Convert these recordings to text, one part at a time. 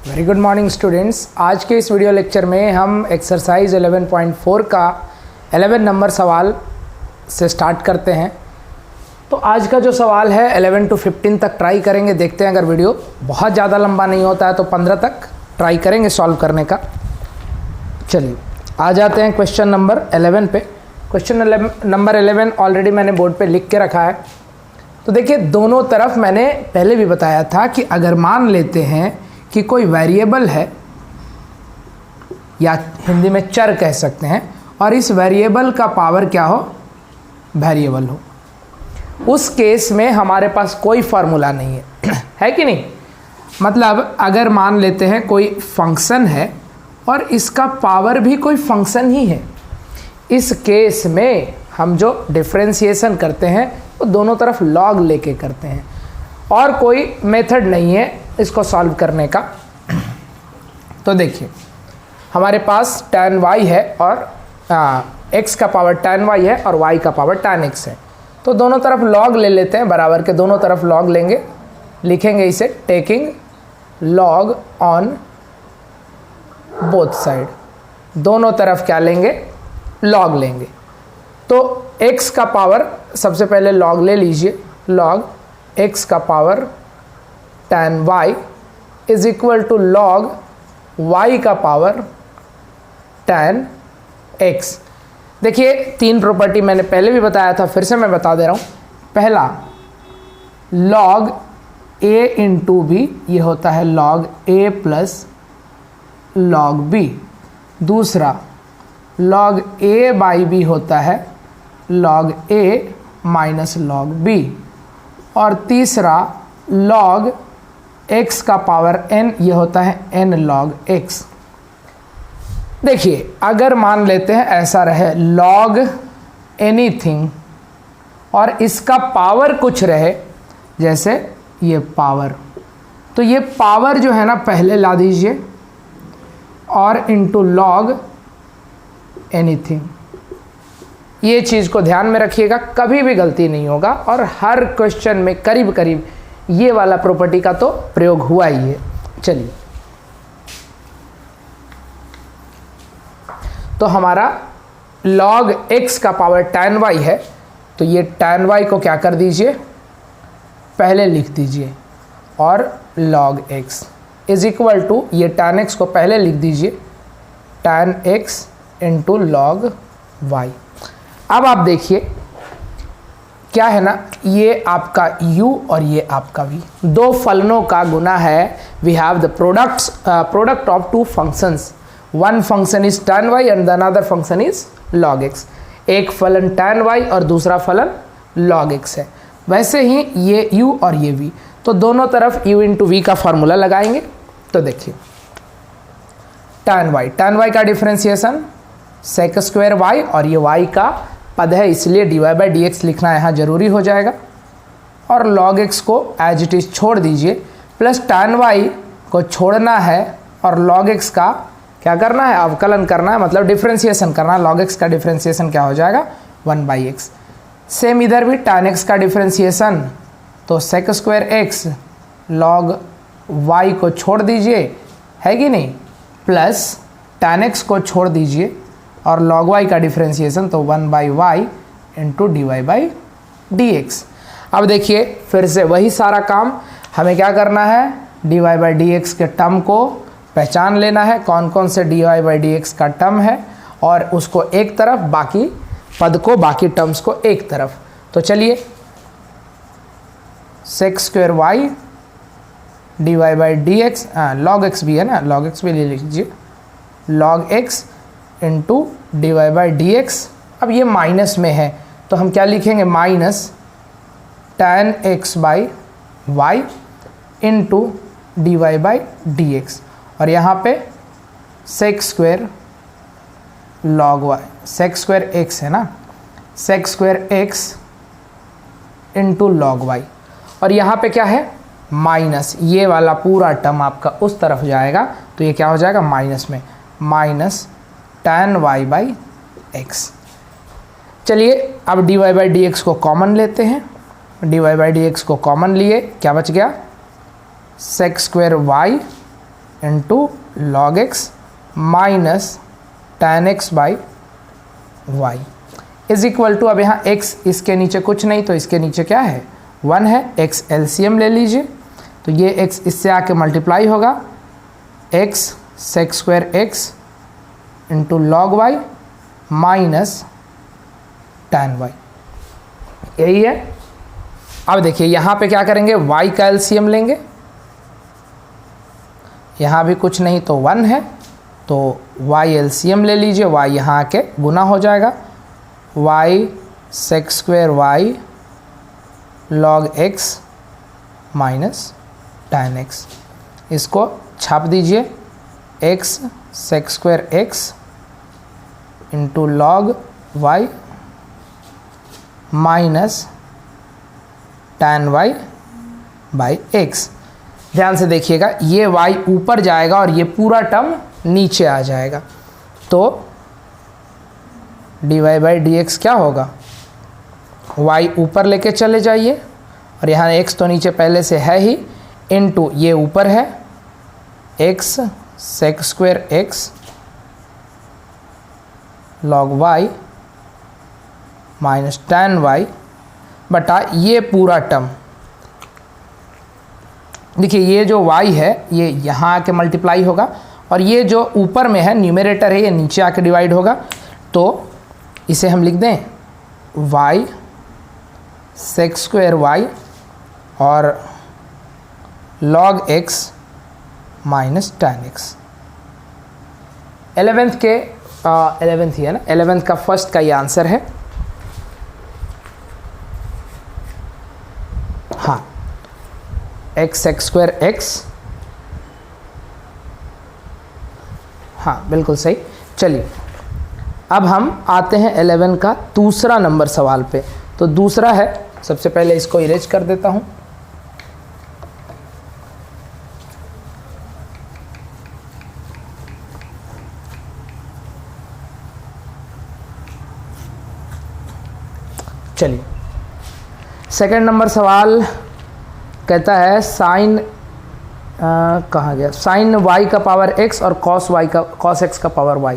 Very good morning students. आज के इस वीडियो लेक्चर में हम एक्सरसाइज 11.4 का 11 नंबर सवाल से स्टार्ट करते हैं। तो आज का जो सवाल है 11 to 15 तक ट्राई करेंगे, देखते हैं अगर वीडियो बहुत ज़्यादा लंबा नहीं होता है तो 15 तक ट्राई करेंगे सॉल्व करने का। चलिए आ जाते हैं क्वेश्चन नंबर 11 पे। क्वेश्चन नंबर 11 ऑलरेडी मैंने बोर्ड पे लिख के रखा है। तो देखिए दोनों तरफ मैंने पहले भी बताया था कि अगर मान लेते हैं कि कोई वेरिएबल है या हिंदी में चर कह सकते हैं और इस वेरिएबल का पावर क्या हो, वेरिएबल हो, उस केस में हमारे पास कोई फार्मूला नहीं है है कि नहीं। मतलब अगर मान लेते हैं कोई फंक्शन है और इसका पावर भी कोई फंक्शन ही है, इस केस में हम जो डिफरेंशिएशन करते हैं वो दोनों तरफ लॉग लेके करते हैं और कोई मेथड नहीं है इसको सॉल्व करने का। तो देखिए हमारे पास tan y है और x का पावर tan y है और y का पावर tan x है। तो दोनों तरफ log ले लेते हैं, बराबर के दोनों तरफ log लेंगे, लिखेंगे इसे taking log on both side. दोनों तरफ क्या लेंगे, log लेंगे। तो x का पावर सबसे पहले log ले लीजिए, log x का power tan y is equal to log y का पावर tan x। देखिए तीन प्रॉपर्टी मैंने पहले भी बताया था, फिर से मैं बता दे रहा हूँ। पहला log a इंटू बी, ये होता है log a plus log b। दूसरा log a बाई b होता है log a minus log b। और तीसरा log x का पावर n, ये होता है n log x। देखिए अगर मान लेते हैं ऐसा रहे log एनीथिंग और इसका पावर कुछ रहे, जैसे ये पावर, तो ये पावर जो है ना पहले ला दीजिए और इनटू log एनीथिंग। ये चीज़ को ध्यान में रखिएगा, कभी भी गलती नहीं होगा और हर क्वेश्चन में करीब करीब ये वाला प्रॉपर्टी का तो प्रयोग हुआ ही है। चलिए तो हमारा log x का पावर tan y है, तो ये tan y को क्या कर दीजिए, पहले लिख दीजिए और log x is equal to, ये tan x को पहले लिख दीजिए, tan x into log y। अब आप देखिए क्या है ना, ये आपका u और ये आपका v, दो फलनों का गुना है। We have the product of two functions, one function is tan y and the another function is log x। एक फलन tan y और दूसरा फलन log x है। वैसे ही ये u और ये v, तो दोनों तरफ u इंटू v का फॉर्मूला लगाएंगे। तो देखिए tan y का डिफरेंशिएशन sec स्क्वायर y, और ये y का पद है इसलिए dy बाई डी एक्स लिखना यहाँ जरूरी हो जाएगा। और log x को एज इट इज छोड़ दीजिए, प्लस tan y को छोड़ना है और log x का क्या करना है, अवकलन करना है, मतलब डिफरेंशिएशन करना है। log x का डिफरेंशिएशन क्या हो जाएगा, 1 बाई एक्स। सेम इधर भी tan x का डिफरेंशिएशन, तो sec square x log y को छोड़ दीजिए, है कि नहीं, प्लस tan x को छोड़ दीजिए और log y का डिफरेंशिएशन, तो 1 by y into d y by d x. अब देखिए फिर से वही सारा काम हमें क्या करना है, d y by d x के टर्म को पहचान लेना है, कौन कौन से d y by d x का टर्म है, और उसको एक तरफ, बाकी पद को, बाकी टर्म्स को एक तरफ। तो चलिए sec square y d y by d x, log x भी है ना, लॉग एक्स भी ले लीजिए, log x into d y by d x. अब ये माइनस में है तो हम क्या लिखेंगे, minus tan x by y into d y by d x. और यहाँ पे sec square log y, sec square x है ना, sec square x into log y। और यहाँ पे क्या है, माइनस, ये वाला पूरा टर्म आपका उस तरफ जाएगा, तो ये क्या हो जाएगा, माइनस में, minus tan y by x. चलिए अब dy बाई डी एक्स को कॉमन लेते हैं। dy बाई डी एक्स को कॉमन लिए क्या बच गया, sec square y into log x minus tan x by y is equal to, अब यहाँ x इसके नीचे कुछ नहीं तो इसके नीचे क्या है 1 है, x एलसीएम ले लीजिए तो ये x इससे आके मल्टीप्लाई होगा, x sec square x into log y minus tan y, यही है। अब देखिए यहाँ पे क्या करेंगे, y का एलसीएम लेंगे, यहाँ भी कुछ नहीं तो 1 है तो y एलसीएम ले लीजिए, y यहाँ आके गुना हो जाएगा, y sec square y log x minus tan x, इसको छाप दीजिए, x sec square x into log y minus tan y बाई x। ध्यान से देखिएगा ये y ऊपर जाएगा और ये पूरा टर्म नीचे आ जाएगा, तो dy बाई dx क्या होगा, y ऊपर लेके चले जाइए और यहाँ x तो नीचे पहले से है ही, इनटू ये ऊपर है x sec square x log y minus tan y बटा ये पूरा टर्म। देखिए ये जो y है ये यहाँ आके मल्टीप्लाई होगा और ये जो ऊपर में है न्यूमरेटर है ये नीचे आके डिवाइड होगा, तो इसे हम लिख दें y sec स्क्वायर y और log x minus tan x। 11th के 11th ही है ना, 11th का फर्स्ट का ये आंसर है। हाँ x sec स्क्वायर x, हाँ बिल्कुल सही। चलिए अब हम आते हैं 11 का दूसरा नंबर सवाल पे। तो दूसरा है, सबसे पहले इसको इरेज कर देता हूँ। चलिए सेकंड नंबर सवाल कहता है साइन कहाँ गया, साइन y का पावर x और cos x का पावर y।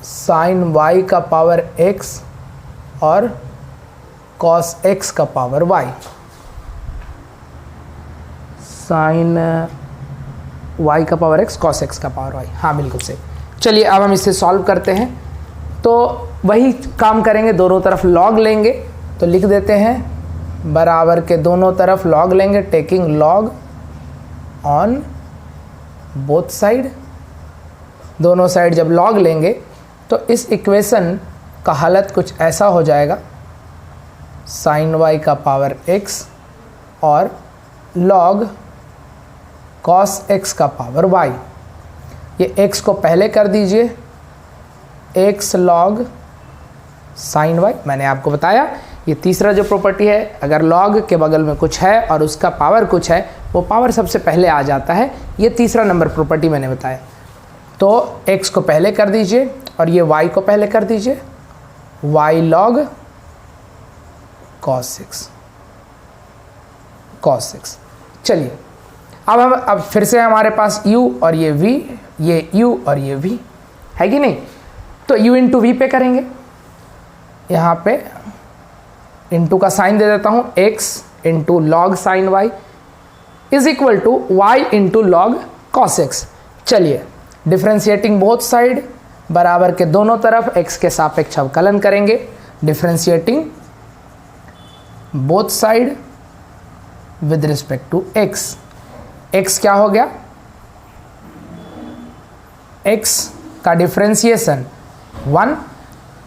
साइन y का पावर x और cos x का पावर y। साइन y का पावर x cos x का पावर y, हाँ बिल्कुल सही। चलिए अब हम इसे सॉल्व करते हैं। तो वही काम करेंगे, दोनों तरफ लॉग लेंगे, तो लिख देते हैं बराबर के दोनों तरफ लॉग लेंगे, taking log on both side. दोनों साइड जब लॉग लेंगे तो इस इक्वेशन का हालत कुछ ऐसा हो जाएगा, साइन y का पावर x और लॉग cos x का पावर y। ये x को पहले कर दीजिए, x log साइन y। मैंने आपको बताया ये तीसरा जो प्रॉपर्टी है, अगर log के बगल में कुछ है और उसका पावर कुछ है, वो पावर सबसे पहले आ जाता है। ये तीसरा नंबर प्रॉपर्टी मैंने बताया। तो x को पहले कर दीजिए और ये y को पहले कर दीजिए, y log cos x। चलिए अब फिर से हमारे पास u और ये v, ये u और ये v है कि नहीं, तो u इंटू वी पे करेंगे। यहाँ पे इंटू का साइन दे देता हूँ, x into log sine y is equal to y into log cos x। चलिए डिफ्रेंशिएटिंग बोथ साइड, बराबर के दोनों तरफ x के सापेक्ष अवकलन करेंगे। Differentiating both side with respect to x। x क्या हो गया, x का डिफ्रेंशिएशन 1,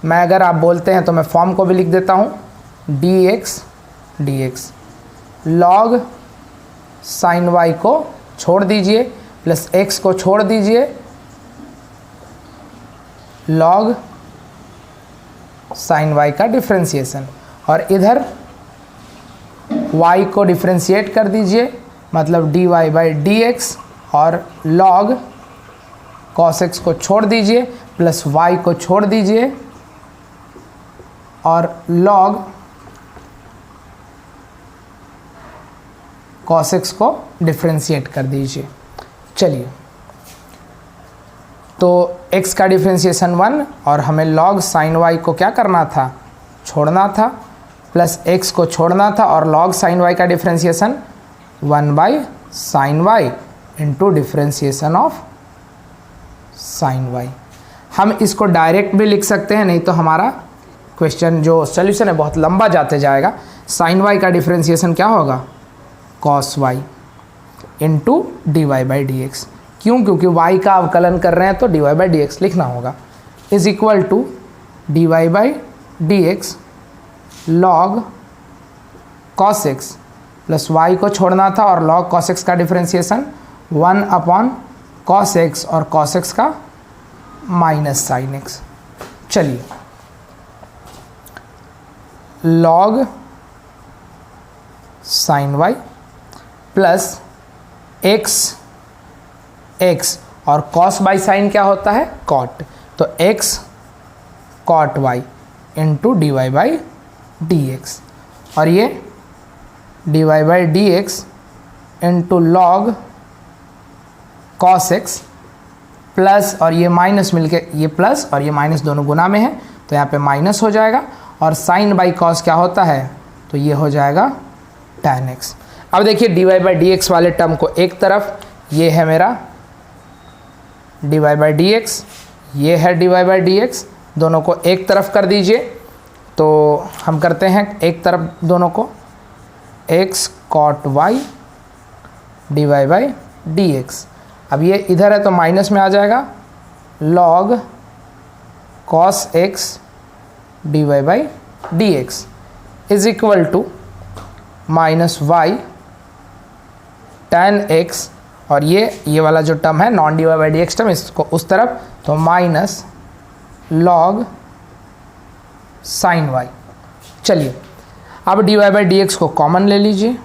मैं अगर आप बोलते हैं तो मैं फॉर्म को भी लिख देता हूँ, dx log साइन y को छोड़ दीजिए प्लस x को छोड़ दीजिए, log साइन y का डिफ्रेंशिएशन, और इधर y को डिफ्रेंशिएट कर दीजिए, मतलब dy बाई dx, और log cos x को छोड़ दीजिए प्लस y को छोड़ दीजिए और log cos x को डिफ्रेंशिएट कर दीजिए। चलिए, तो x का डिफ्रेंशिएशन 1 और हमें log sin y को क्या करना था, छोड़ना था, प्लस x को छोड़ना था और log sin y का differentiation 1/sin y into differentiation of sin y। हम इसको डायरेक्ट भी लिख सकते हैं, नहीं तो हमारा क्वेश्चन जो सोल्यूशन है बहुत लंबा जाते जाएगा। sin y का डिफ्रेंशिएशन क्या होगा, cos y इंटू dy/dx। क्यों, क्योंकि y का अवकलन कर रहे हैं तो dy/dx लिखना होगा, is equal to dy/dx log cos x plus y को छोड़ना था और log cos x का डिफ्रेंशिएशन 1/cos x और cos x का माइनस sin x। चलिए, log sin y plus x और cos बाई साइन क्या होता है, cot, तो x cot y into dy/dx और ये dy/dx into log cos x plus और ये माइनस मिलके ये प्लस और ये माइनस दोनों गुना में है तो यहाँ पे माइनस हो जाएगा और साइन बाई कॉस क्या होता है, तो ये हो जाएगा tan x। अब देखिए dy/dx वाले टर्म को एक तरफ, ये है मेरा dy/dx, ये है dy/dx, दोनों को एक तरफ कर दीजिए। तो हम करते हैं एक तरफ दोनों को, x cot y dy/dx। अब ये इधर है तो माइनस में आ जाएगा, log cos x dy/dx is equal to minus y tan x और ये वाला जो टर्म है नॉन dy/dx टर्म, इसको उस तरफ, तो माइनस log sin y। चलिए, अब dy/dx को कॉमन ले लीजिए,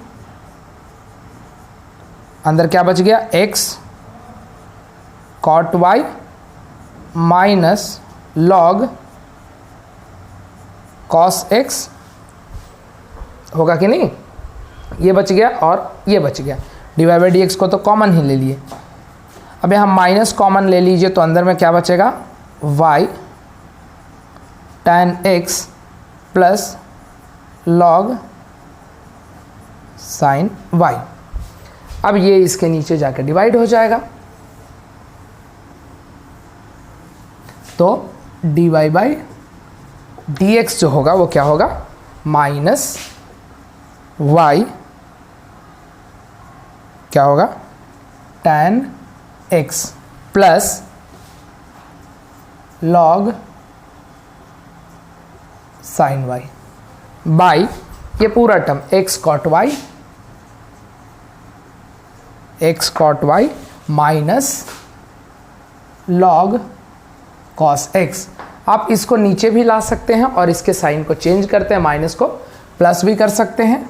अंदर क्या बच गया, x cot y minus log cos x होगा कि नहीं, ये बच गया और ये बच गया। dy/dx को तो कॉमन ही ले लिए। अब हम माइनस कॉमन ले लीजिए तो अंदर में क्या बचेगा, y tan x plus log sin y। अब ये इसके नीचे जाकर डिवाइड हो जाएगा, तो dy/dx जो होगा वो क्या होगा, माइनस y क्या होगा, tan x plus log sin y by ये पूरा term x cot y minus log cos x। आप इसको नीचे भी ला सकते हैं और इसके साइन को चेंज करते हैं, माइनस को प्लस भी कर सकते हैं,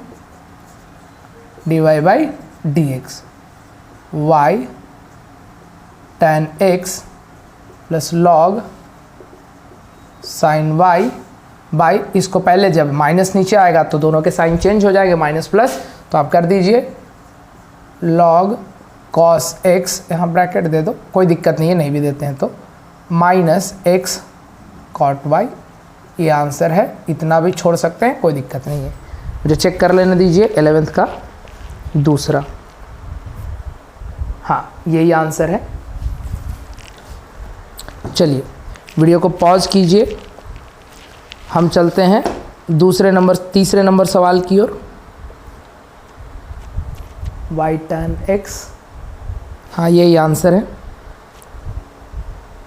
dy/dx y tan x plus log sin y by, इसको पहले जब माइनस नीचे आएगा तो दोनों के साइन चेंज हो जाएंगे, माइनस प्लस, तो आप कर दीजिए log cos x, यहाँ ब्रैकेट दे दो, कोई दिक्कत नहीं है, नहीं भी देते हैं तो, माइनस x cot y, ये आंसर है। इतना भी छोड़ सकते हैं, कोई दिक्कत नहीं है। मुझे चेक कर लेने दीजिए 11th का दूसरा, हाँ यही आंसर है। चलिए वीडियो को पॉज कीजिए, हम चलते हैं तीसरे नंबर सवाल की ओर। y tan x, हाँ यही आंसर है,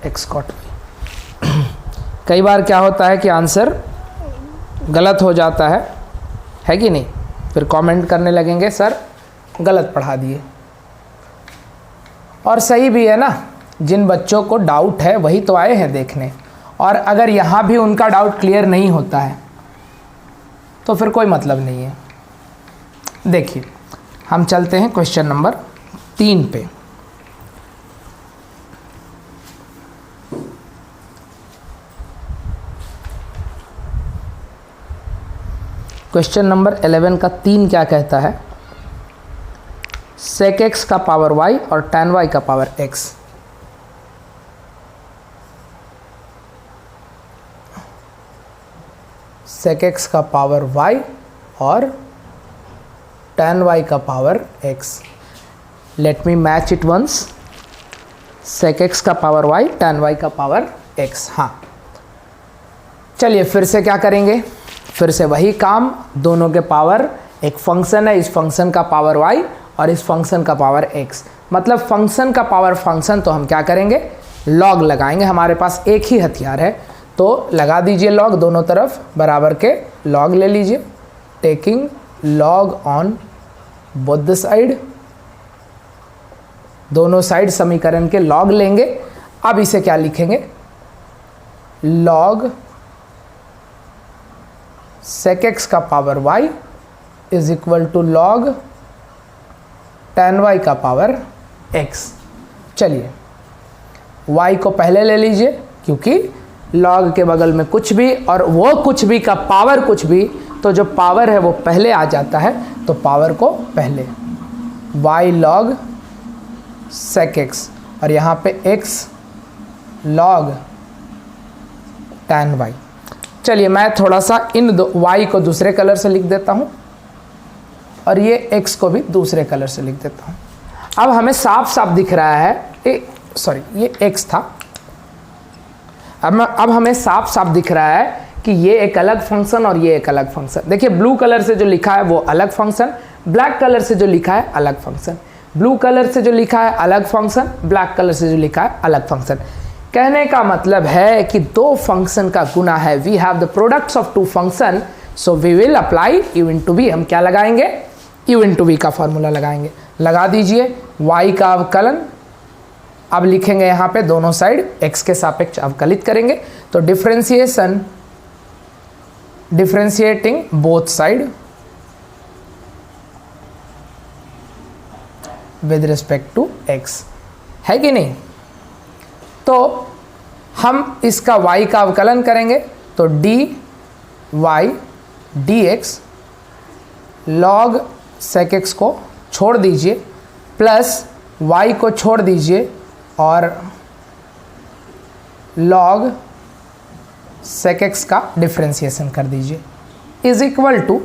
x cot y। कई बार क्या होता है कि आंसर गलत हो जाता है कि नहीं, फिर कमेंट करने लगेंगे सर गलत पढ़ा दिए, और सही भी है ना, जिन बच्चों को डाउट है वही तो आए हैं देखने, और अगर यहाँ भी उनका डाउट क्लियर नहीं होता है तो फिर कोई मतलब नहीं है। देखिए हम चलते हैं क्वेश्चन नंबर 3 पे। क्वेश्चन नंबर 11 का 3 क्या कहता है, sec x का पावर y और tan y का पावर x। sec x का पावर y और tan y का power x। Let me match it once. sec x का पावर y, tan y का पावर x। हाँ, चलिए फिर से क्या करेंगे, फिर से वही काम, दोनों के पावर, एक फंक्शन है, इस फंक्शन का पावर y और इस फंक्शन का पावर x, मतलब फंक्शन का पावर फंक्शन, तो हम क्या करेंगे, लॉग लगाएंगे। हमारे पास एक ही हथियार है तो लगा दीजिए लॉग, दोनों तरफ बराबर के लॉग ले लीजिए। Taking log on both the side, दोनों साइड समीकरण के लॉग लेंगे। अब इसे क्या लिखेंगे, लॉग sec x का power y is equal to log tan y का पावर x। चलिए y को पहले ले लीजिए, क्योंकि लॉग के बगल में कुछ भी और वो कुछ भी का पावर कुछ भी, तो जो पावर है वो पहले आ जाता है, तो पावर को पहले, y लॉग sec x और यहाँ पे x लॉग tan y। चलिए मैं थोड़ा सा इन y को दूसरे कलर से लिख देता हूँ और ये x को भी दूसरे कलर से लिख देता हूँ। अब हमें साफ साफ दिख रहा है, सॉरी ये x था, अब हमें साफ साफ दिख रहा है कि ये एक अलग फंक्शन और ये एक अलग फंक्शन। देखिए ब्लू कलर से जो लिखा है वो अलग फंक्शन, ब्लैक कलर से जो लिखा है अलग फंक्शन। ब्लू कलर से जो लिखा है अलग फंक्शन, ब्लैक कलर से जो लिखा है अलग फंक्शन। कहने का मतलब है कि दो फंक्शन का गुना है, we have the products of two function, so we will apply u into v. हम क्या लगाएंगे, u इंटू वी का फॉर्मूला लगाएंगे। लगा दीजिए y का अवकलन, अब लिखेंगे यहाँ पे दोनों साइड x के सापेक्ष अवकलित करेंगे, तो differentiation, differentiating both side with respect to x, है कि नहीं। तो हम इसका y का अवकलन करेंगे, तो dy dx log sec x को छोड़ दीजिए, प्लस y को छोड़ दीजिए और log sec x का डिफ्रेंशिएशन कर दीजिए, इज इक्वल टू,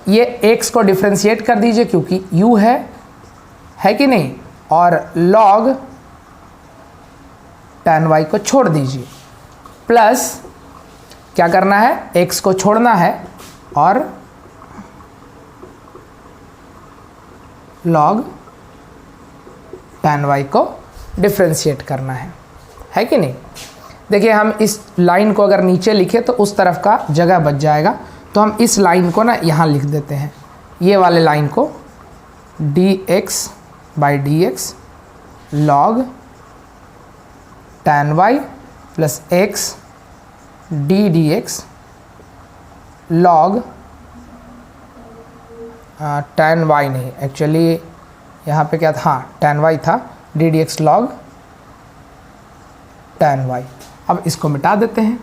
ये x को डिफ्रेंशिएट कर दीजिए क्योंकि u है कि नहीं, और log tan y को छोड़ दीजिए, प्लस क्या करना है, x को छोड़ना है और log tan y को डिफ्रेंशिएट करना है कि नहीं। देखिए हम इस लाइन को अगर नीचे लिखे तो उस तरफ का जगह बच जाएगा, तो हम इस लाइन को ना यहाँ लिख देते हैं, ये वाले लाइन को dx by dx log tan y plus x d dx log tan y नहीं, एक्चुअली यहाँ पे क्या था, हाँ tan y था, d dx log tan y। अब इसको मिटा देते हैं।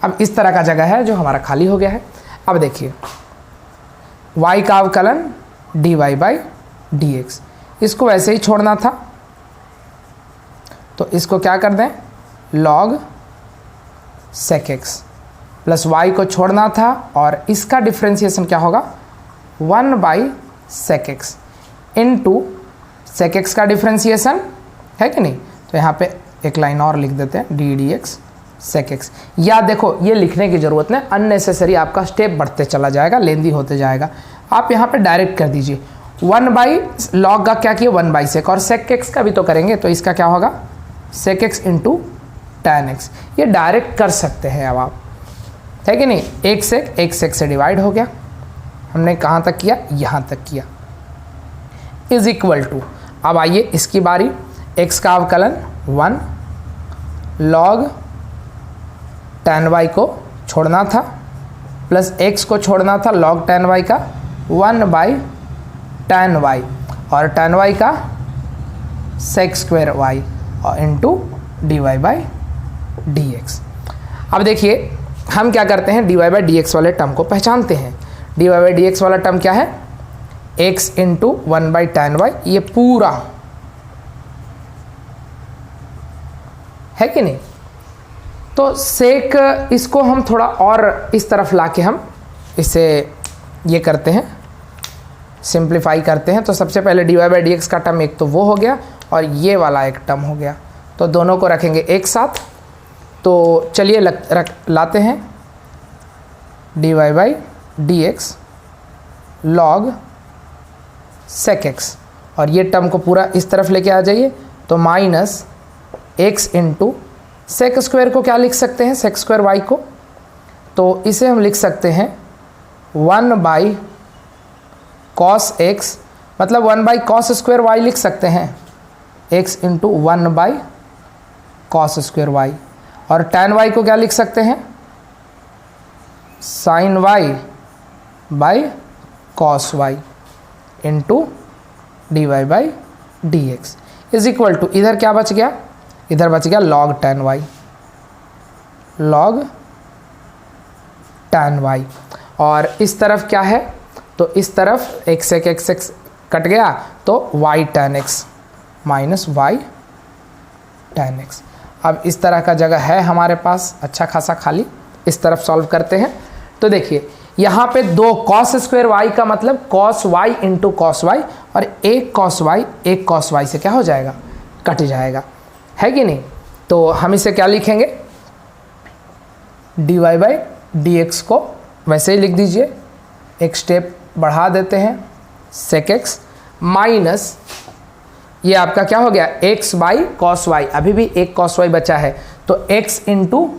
अब इस तरह का जगह है जो हमारा खाली हो गया है। अब देखिए y का अवकलन dy बाई dx, इसको वैसे ही छोड़ना था, तो इसको क्या कर दें, log sec x, plus y को छोड़ना था और इसका डिफ्रेंशिएशन क्या होगा, 1 by sec x into sec x का डिफ्रेंशिएशन, है कि नहीं। तो यहाँ पे एक लाइन और लिख देते हैं d dx sec x। या देखो ये लिखने की ज़रूरत नहीं, अननेसेसरी आपका स्टेप बढ़ते चला जाएगा, लेंदी होते जाएगा। आप यहाँ पे डायरेक्ट कर दीजिए, 1 बाई लॉग का क्या किया, 1 बाई सेक, और sec x का भी तो करेंगे, तो इसका क्या होगा, sec x into tan x। ये डायरेक्ट कर सकते हैं अब आप, है कि नहीं। एक सेक से डिवाइड हो गया, हमने कहाँ तक किया, यहाँ तक किया, इज इक्वल टू। अब आइए इसकी बारी, x का अवकलन 1 log tan y को छोड़ना था, प्लस x को छोड़ना था log tan y का 1 बाई tan y, और tan y का sec स्क्वायर y और इंटू dy बाई dx। अब देखिए हम क्या करते हैं, dy बाई dx वाले टर्म को पहचानते हैं। dy बाई dx वाला टर्म क्या है, x इंटू 1/tan y, ये पूरा है कि नहीं। तो सेक इसको हम थोड़ा और इस तरफ लाके हम इसे ये करते हैं, सिंप्लीफाई करते हैं। तो सबसे पहले dy/dx का टर्म एक तो वो हो गया और ये वाला एक टर्म हो गया, तो दोनों को रखेंगे एक साथ। तो चलिए लाते हैं dy/dx log sec x, और ये टर्म को पूरा इस तरफ लेके आ जाइए। तो minus x into sec square को क्या लिख सकते हैं, सेक स्क्वायर y को, तो इसे हम लिख सकते हैं 1/cos x, मतलब 1/cos स्क्वायर y लिख सकते हैं, x into 1/cos square y। और tan y को क्या लिख सकते हैं, sin y/cos y into dy/dx is equal to, इधर क्या बच गया, इधर बच गया log tan y, log tan y। और इस तरफ क्या है, तो इस तरफ x कट गया, तो y tan x minus y tan x। अब इस तरह का जगह है हमारे पास अच्छा खासा खाली, इस तरफ सॉल्व करते हैं। तो देखिए यहाँ पे दो cos स्क्वायर y का मतलब cos y into cos y, और एक cos y से क्या हो जाएगा, कट जाएगा, है कि नहीं। तो हम इसे क्या लिखेंगे, dy/dx को वैसे ही लिख दीजिए, एक स्टेप बढ़ा देते हैं, sec x माइनस ये आपका क्या हो गया, x/cos y, अभी भी एक cos y बचा है, तो x इंटू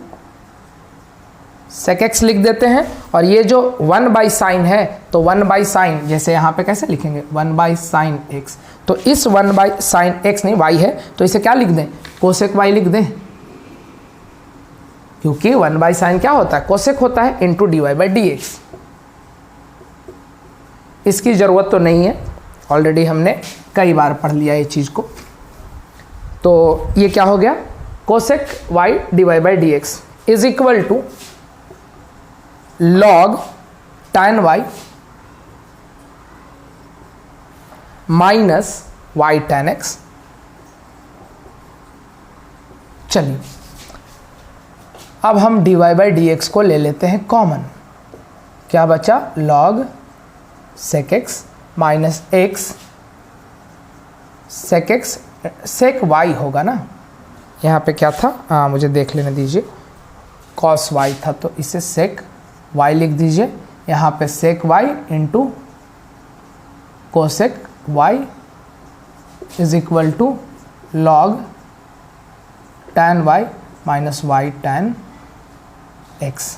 sec x लिख देते हैं। और ये जो 1/sin है, तो 1/sin, जैसे यहाँ पे कैसे लिखेंगे, 1/sin x, तो इस 1/sin x नहीं y है, तो इसे क्या लिख दें, कोसेक y लिख दें, क्योंकि 1/sin क्या होता है, कोसेक होता है, इंटू dy/dx। इसकी ज़रूरत तो नहीं है, ऑलरेडी हमने कई बार पढ़ लिया ये चीज़ को। तो ये क्या हो गया, cosec y dy/dx is equal to log tan y minus y tan x। चलिए अब हम dy/dx को ले लेते हैं कॉमन, क्या बचा, log sec x minus x sec x, sec y होगा ना, यहाँ पे क्या था, मुझे देख लेने दीजिए, cos y था, तो इसे sec y लिख दीजिए, यहाँ पे sec y into cosec y is equal to log tan y minus y tan x।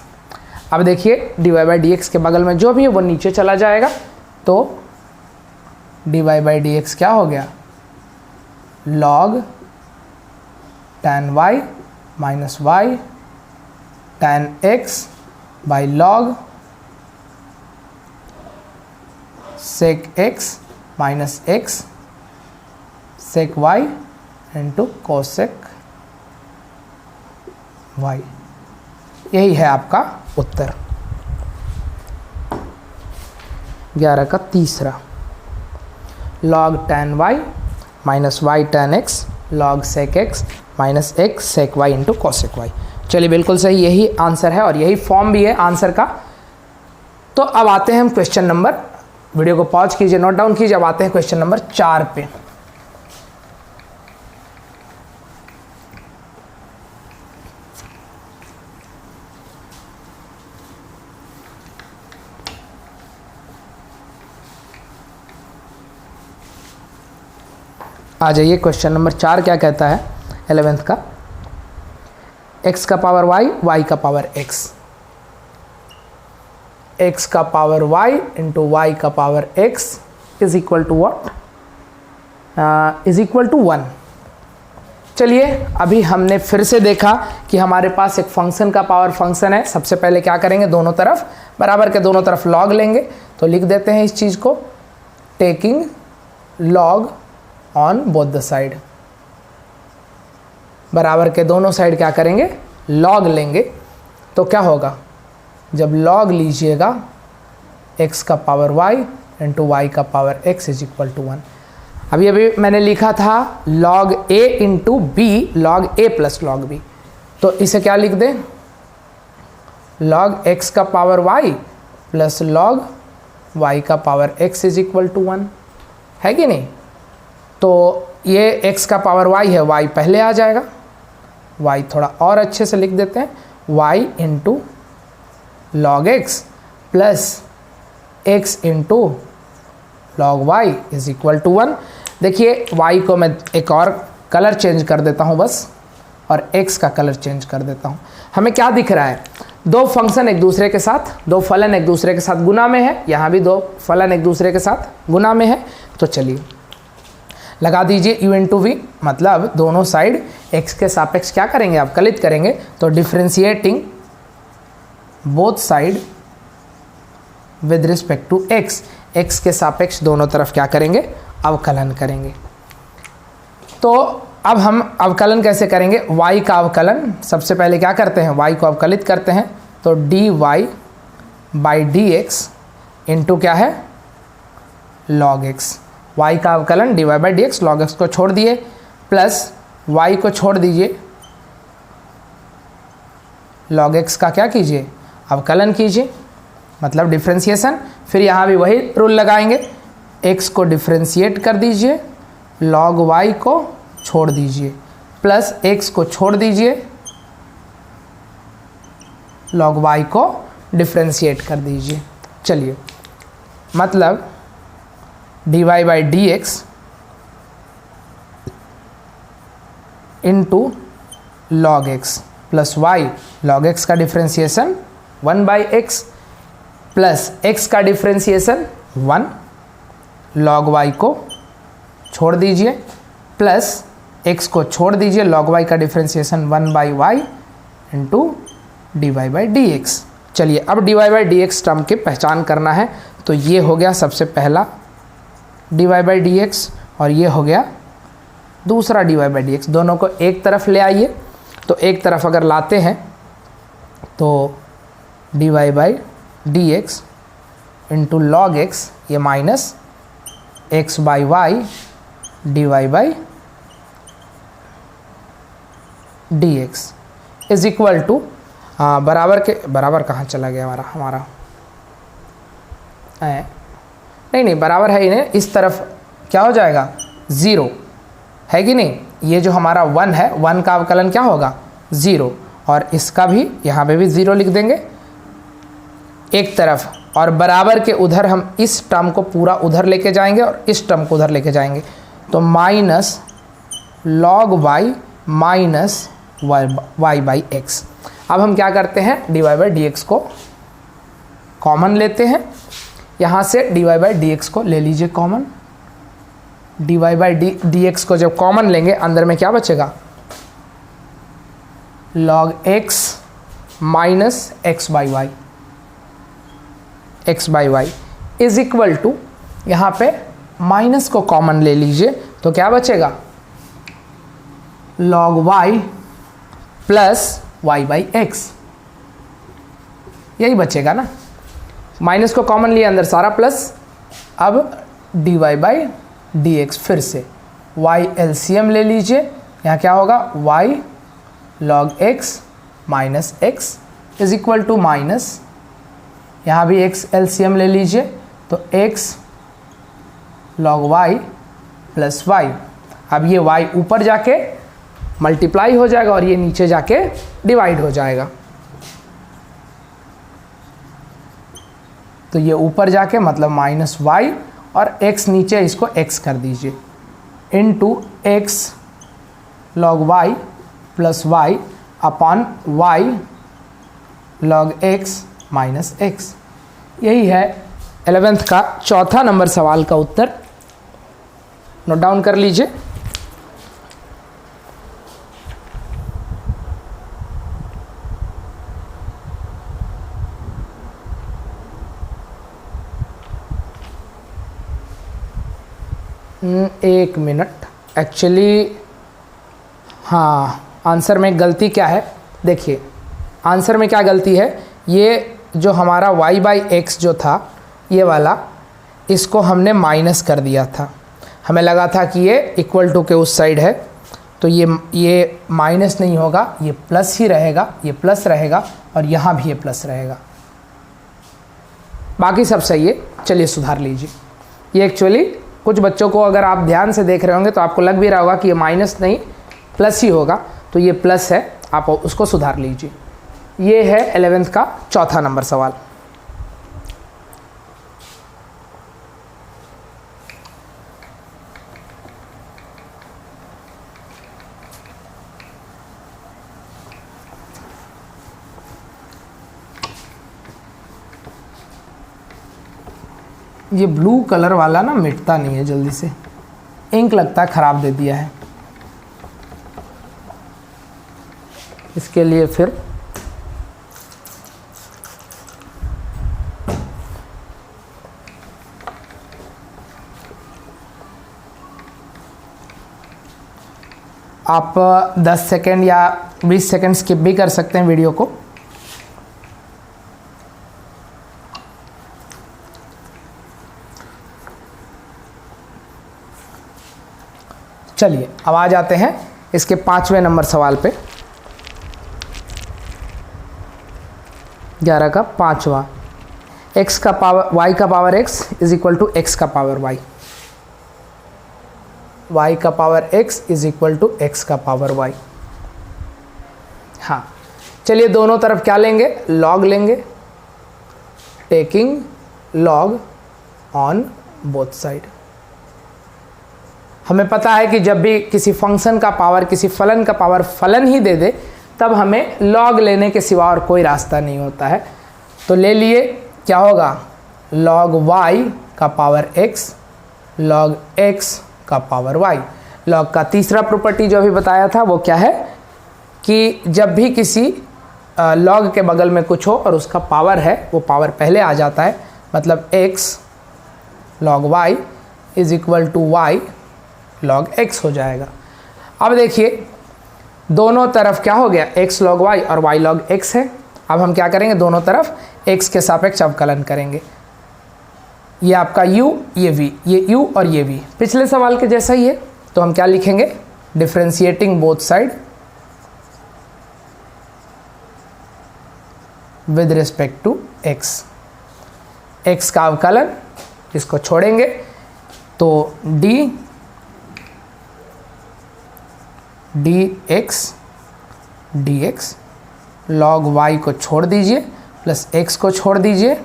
अब देखिए dy/dx के बगल में जो भी है वो नीचे चला जाएगा, तो dy/dx क्या हो गया, log tan y minus y tan x by log sec x minus x sec y into cosec y। यही है आपका उत्तर 11 का तीसरा, log tan y minus y tan x log sec x minus x sec y into cosec y। चलिए बिल्कुल सही, यही answer है और यही फॉर्म भी है आंसर का। तो अब आते हैं हम क्वेश्चन नंबर, वीडियो को पॉज कीजिए, नोट डाउन कीजिए, अब आते हैं क्वेश्चन नंबर 4 पे। आ जाइए, क्वेश्चन नंबर 4 क्या कहता है 11th का, x का पावर y, y का पावर x, x का पावर y इंटू y का power x is equal to what, is equal to 1। चलिए अभी हमने फिर से देखा कि हमारे पास एक फंक्शन का पावर फंक्शन है। सबसे पहले क्या करेंगे, दोनों तरफ बराबर के दोनों तरफ log लेंगे, तो लिख देते हैं इस चीज़ को, taking log on both the side, बराबर के दोनों साइड क्या करेंगे, log लेंगे। तो क्या होगा, जब log लीजिएगा x का पावर y इंटू वाई का power x is equal to 1। अभी मैंने लिखा था log a into b log a plus log b, तो इसे क्या लिख दें, log x का power y plus log y का power x is equal to 1, है कि नहीं। तो ये x का पावर y है, y पहले आ जाएगा, y थोड़ा और अच्छे से लिख देते हैं, y into log x plus x into log y is equal to 1। देखिए y को मैं एक और कलर चेंज कर देता हूँ बस, और x का कलर चेंज कर देता हूँ। हमें क्या दिख रहा है, दो फंक्शन एक दूसरे के साथ, दो फलन एक दूसरे के साथ गुना में है, यहाँ भी दो फलन एक दूसरे के साथ गुना में है। तो चलिए लगा दीजिए u इंटू वी, मतलब दोनों साइड x के सापेक्ष क्या करेंगे, आप कलित करेंगे, तो differentiating both side with respect to x, x के सापेक्ष दोनों तरफ क्या करेंगे, अवकलन करेंगे। तो अब हम अवकलन कैसे करेंगे, y का अवकलन सबसे पहले क्या करते हैं, y को अवकलित करते हैं, तो dy by d x into क्या है log x, y का अवकलन dy by d x, log x को छोड़ दिए, प्लस y को छोड़ दीजिए, log x का क्या कीजिए, अवकलन कीजिए, मतलब डिफ्रेंशिएशन। फिर यहाँ भी वही रूल लगाएंगे, x को डिफ्रेंशिएट कर दीजिए, log y को छोड़ दीजिए, प्लस x को छोड़ दीजिए, log y को डिफ्रेंशिएट कर दीजिए। चलिए मतलब dy by d x into log x plus y, log x का differentiation 1 by x plus x का डिफ्रेंशिएशन 1, log y को छोड़ दीजिए, प्लस x को छोड़ दीजिए, log y का differentiation 1 by y into d y by d x. चलिए अब d y by d x term की पहचान करना है, तो ये हो गया सबसे पहला d y by d x, और ये हो गया दूसरा d y by d x. दोनों को एक तरफ ले आइए, तो एक तरफ अगर लाते हैं तो d y by d x into log x, ये minus x by y d y by d x is equal to, बराबर के बराबर कहाँ चला गया हमारा नहीं बराबर है ही नहीं, इस तरफ क्या हो जाएगा 0, है कि नहीं। ये जो हमारा 1 है, 1 का अवकलन क्या होगा 0, और इसका भी यहाँ पे भी 0 लिख देंगे एक तरफ, और बराबर के उधर हम इस टर्म को पूरा उधर लेके जाएंगे और इस टर्म को उधर लेके जाएंगे, तो minus log y minus y by x. अब हम क्या करते हैं, d y by d x को कॉमन लेते हैं, यहाँ से d y by d x को ले लीजिए common, d y by d x को जब कॉमन लेंगे अंदर में क्या बचेगा, log x minus x by y, x by y is equal to, यहाँ पे माइनस को कॉमन ले लीजिए, तो क्या बचेगा log y plus y by x, यही बचेगा ना। माइनस को कॉमन लिए अंदर सारा प्लस, अब d y by d x, फिर से y एलसीएम ले लीजिए, यहाँ क्या होगा y log x minus x is equal to minus, यहाँ भी x एलसीएम ले लीजिए, तो x log y plus y. अब ये y ऊपर जाके मल्टीप्लाई हो जाएगा और ये नीचे जाके डिवाइड हो जाएगा, तो ये ऊपर जाके मतलब माइनस वाई, और x नीचे इसको x कर दीजिए, into x log y plus y upon y log x minus x। यही है 11th का चौथा नंबर सवाल का उत्तर, नोट डाउन कर लीजिए। एक मिनट, एक्चुअली हाँ आंसर में गलती क्या है, देखिए आंसर में क्या गलती है, ये जो हमारा y बाई एक्स जो था ये वाला, इसको हमने माइनस कर दिया था, हमें लगा था कि ये इक्वल टू के उस साइड है, तो ये माइनस नहीं होगा, ये प्लस ही रहेगा, ये प्लस रहेगा और यहाँ भी ये प्लस रहेगा। बाकी सब सही है, चलिए सुधार लीजिए। ये एक्चुअली कुछ बच्चों को अगर आप ध्यान से देख रहे होंगे तो आपको लग भी रहा होगा कि ये माइनस नहीं प्लस ही होगा, तो ये प्लस है, आप उसको सुधार लीजिए। ये है 11th का चौथा नंबर सवाल। ये ब्लू कलर वाला ना मिटता नहीं है जल्दी से, इंक लगता है ख़राब दे दिया है, इसके लिए फिर आप 10 सेकेंड या 20 सेकेंड स्किप भी कर सकते हैं वीडियो को। चलिए अब आ जाते हैं इसके 5वें नंबर सवाल पे। 11 का 5वां, x का पावर y का power x is equal to x का पावर y, y का power x is equal to x का पावर y। हाँ चलिए दोनों तरफ क्या लेंगे, log लेंगे, taking log on both side. हमें पता है कि जब भी किसी फंक्शन का पावर किसी फलन का पावर फलन ही दे दे तब हमें log लेने के सिवा और कोई रास्ता नहीं होता है। तो ले लिए, क्या होगा, log y का पावर x log x का पावर y। log का तीसरा प्रॉपर्टी जो अभी बताया था वो क्या है कि जब भी किसी log के बगल में कुछ हो और उसका पावर है वो पावर पहले आ जाता है, मतलब x log y is equal to y log x हो जाएगा। अब देखिए दोनों तरफ क्या हो गया, x log y और y log x है। अब हम क्या करेंगे, दोनों तरफ x के सापेक्ष अवकलन करेंगे। ये आपका u, ये v, ये u और ये v पिछले सवाल के जैसा ही है। तो हम क्या लिखेंगे, differentiating both side with respect to x। x का अवकलन इसको छोड़ेंगे तो dx dx log y को छोड़ दीजिए प्लस x को छोड़ दीजिए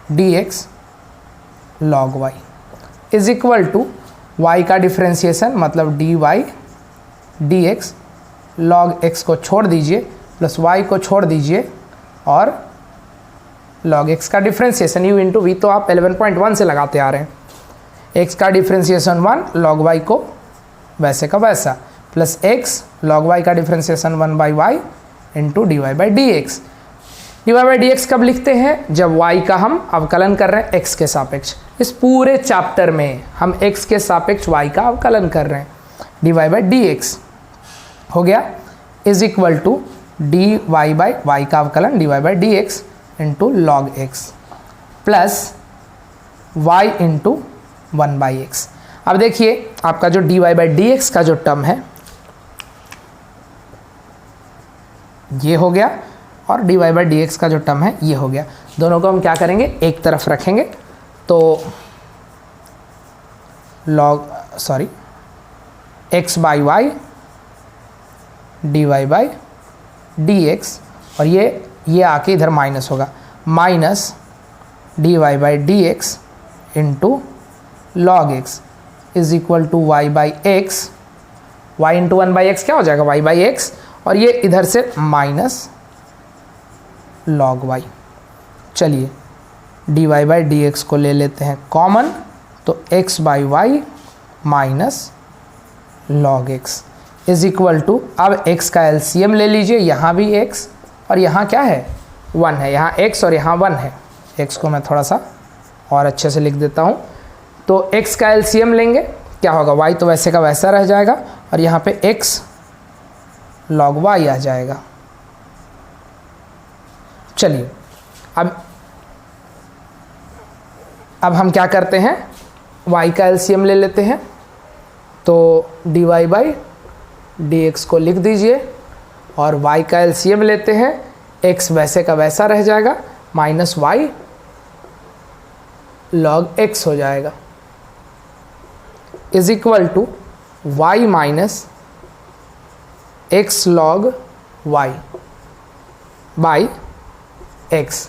dx log y is equal to y का डिफ्रेंशिएशन मतलब dy dx log x को छोड़ दीजिए प्लस y को छोड़ दीजिए और log x का डिफ्रेंशिएशन u इंटू v तो आप 11.1 से लगाते आ रहे हैं। x का डिफ्रेंशिएशन 1 log y को वैसे का वैसा प्लस x log y का differentiation 1 by y into d y by d x. D y by d x कब लिखते हैं, जब y का हम अवकलन कर रहे हैं x के सापेक्ष। इस पूरे चैप्टर में हम x के सापेक्ष y का अवकलन कर रहे हैं। D y by d x हो गया is equal to d y by y का अवकलन d y by d x into log x plus y into 1 by x. अब देखिए आपका जो dy बाई डी एक्स का जो टर्म है ये हो गया और dy बाई डी एक्स का जो टर्म है ये हो गया। दोनों को हम क्या करेंगे, एक तरफ रखेंगे तो x by y dy by d x और ये आके इधर माइनस होगा, minus dy by d x into log x is equal to y by x. y into 1 by x क्या हो जाएगा, y बाई एक्स और ये इधर से माइनस लॉग y। चलिए dy बाई डी एक्स को ले लेते हैं कॉमन तो x by y minus log x is equal to, अब x का एलसीएम ले लीजिए, यहाँ भी x और यहाँ क्या है 1 है, यहाँ x और यहाँ 1 है। x को मैं थोड़ा सा और अच्छे से लिख देता हूँ। तो x का एलसीएम लेंगे क्या होगा, y तो वैसे का वैसा रह जाएगा और यहाँ पे x log y आ जाएगा। चलिए अब अब हम क्या करते हैं, y का एलसीएम ले लेते हैं, तो dy बाई dx को लिख दीजिए और y का एलसीएम लेते हैं, x वैसे का वैसा रह जाएगा, माइनस y log x हो जाएगा, is equal to y minus x log y बाई x।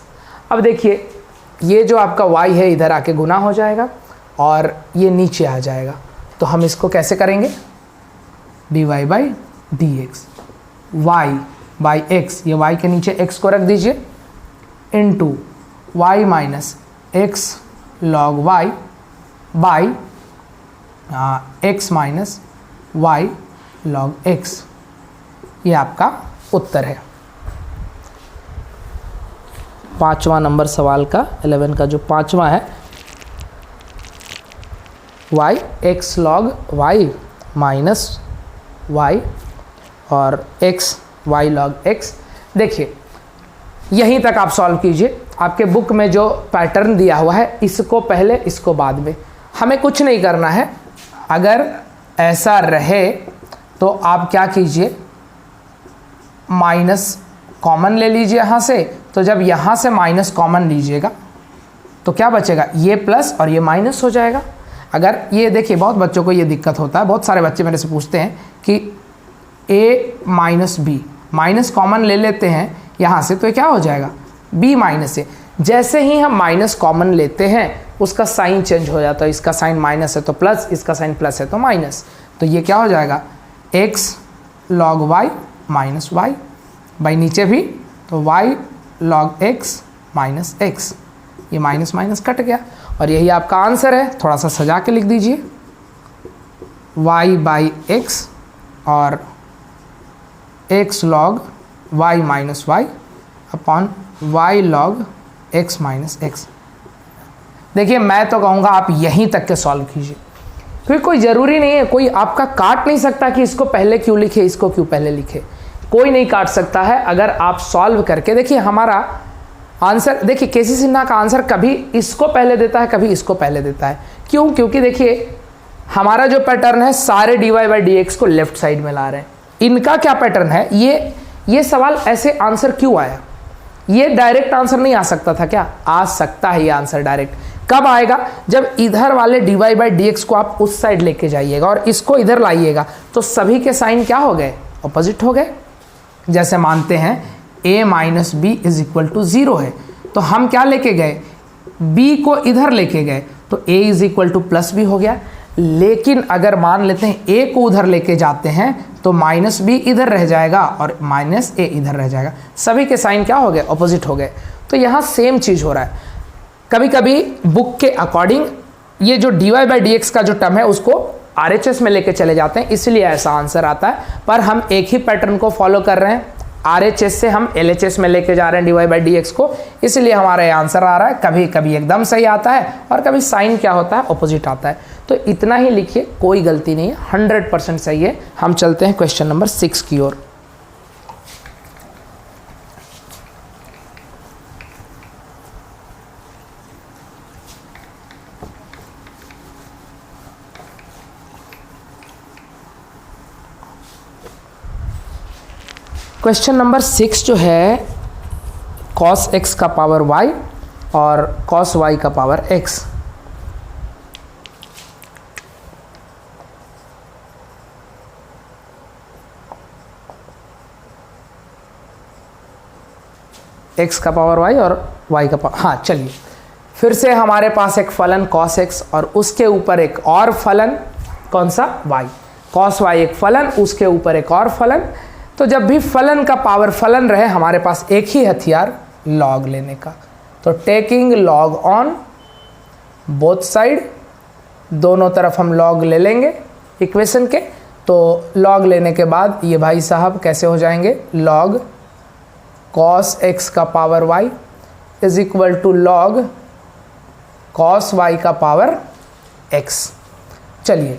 अब देखिए ये जो आपका y है इधर आके गुना हो जाएगा और ये नीचे आ जाएगा, तो हम इसको कैसे करेंगे, dy बाई dx, y बाई x, ये y के नीचे x को रख दीजिए, into y minus x log y बाई x minus y log x, ये आपका उत्तर है। 5वां नंबर सवाल का 11 का जो 5वां है, y x log y minus y और x y log x। देखिए यहीं तक आप सॉल्व कीजिए, आपके बुक में जो पैटर्न दिया हुआ है इसको पहले इसको बाद में, हमें कुछ नहीं करना है। अगर ऐसा रहे तो आप क्या कीजिए, माइनस कॉमन ले लीजिए यहाँ से, तो जब यहाँ से माइनस कॉमन लीजिएगा तो क्या बचेगा, ये प्लस और ये माइनस हो जाएगा। अगर ये देखिए बहुत बच्चों को ये दिक्कत होता है, बहुत सारे बच्चे मेरे से पूछते हैं कि a minus b, minus common ले लेते हैं यहाँ से तो ये क्या हो जाएगा, b माइनस ए। जैसे ही हम माइनस कॉमन लेते हैं उसका साइन चेंज हो जाता है, इसका साइन माइनस है तो प्लस, इसका साइन प्लस है तो माइनस, तो ये क्या हो जाएगा, x log y minus y by नीचे भी तो y log x minus x, ये माइनस माइनस कट गया और यही आपका आंसर है। थोड़ा सा सजा के लिख दीजिए, y बाई x और x log y minus y upon y log x minus x। देखिए मैं तो कहूँगा आप यहीं तक के सॉल्व कीजिए, फिर कोई ज़रूरी नहीं है, कोई आपका काट नहीं सकता कि इसको पहले क्यों लिखे इसको क्यों पहले लिखे, कोई नहीं काट सकता है। अगर आप सॉल्व करके देखिए हमारा आंसर, देखिए केसी सिन्हा का आंसर कभी इसको पहले देता है कभी इसको पहले देता है, क्यों, क्योंकि देखिए हमारा जो पैटर्न है सारे dy बाई dx को लेफ्ट साइड में ला रहे हैं। इनका क्या पैटर्न है, ये सवाल ऐसे आंसर क्यों आया, ये डायरेक्ट आंसर नहीं आ सकता था क्या, आ सकता है ये आंसर डायरेक्ट। कब आएगा, जब इधर वाले dy बाई dx को आप उस साइड लेके जाइएगा और इसको इधर लाइएगा तो सभी के साइन क्या हो गए, ऑपोजिट हो गए। जैसे मानते हैं a minus b is equal to 0 है, तो हम क्या लेके गए, b को इधर लेके गए तो a is equal to plus b हो गया। लेकिन अगर मान लेते हैं a को उधर लेके जाते हैं तो माइनस बी इधर रह जाएगा और माइनस a इधर रह जाएगा, सभी के साइन क्या हो गए, ऑपोजिट हो गए। तो यहाँ सेम चीज़ हो रहा है। कभी कभी बुक के अकॉर्डिंग ये जो dy बाई dx का जो टर्म है उसको RHS में लेके चले जाते हैं, इसलिए ऐसा आंसर आता है। पर हम एक ही पैटर्न को फॉलो कर रहे हैं, RHS से हम LHS में लेके जा रहे हैं dy बाई dx को, इसलिए हमारा ये आंसर आ रहा है। कभी कभी एकदम सही आता है और कभी साइन क्या होता है, ऑपोजिट आता है। तो इतना ही लिखिए, कोई गलती नहीं है, 100% सही है। हम चलते हैं क्वेश्चन नंबर 6 की ओर। क्वेश्चन नंबर 6 जो है cos x का पावर y और cos y का पावर x। x का पावर y और y का पावर, हाँ चलिए फिर से हमारे पास एक फलन cos x और उसके ऊपर एक और फलन कौन सा, y, cos y एक फलन, उसके ऊपर एक और फलन। तो जब भी फलन का पावर फलन रहे हमारे पास एक ही हथियार लॉग लेने का, तो taking log on both side, दोनों तरफ हम लॉग ले लेंगे इक्वेशन के। तो लॉग लेने के बाद ये भाई साहब कैसे हो जाएंगे, लॉग cos x का power y is equal to log cos y का पावर x। चलिए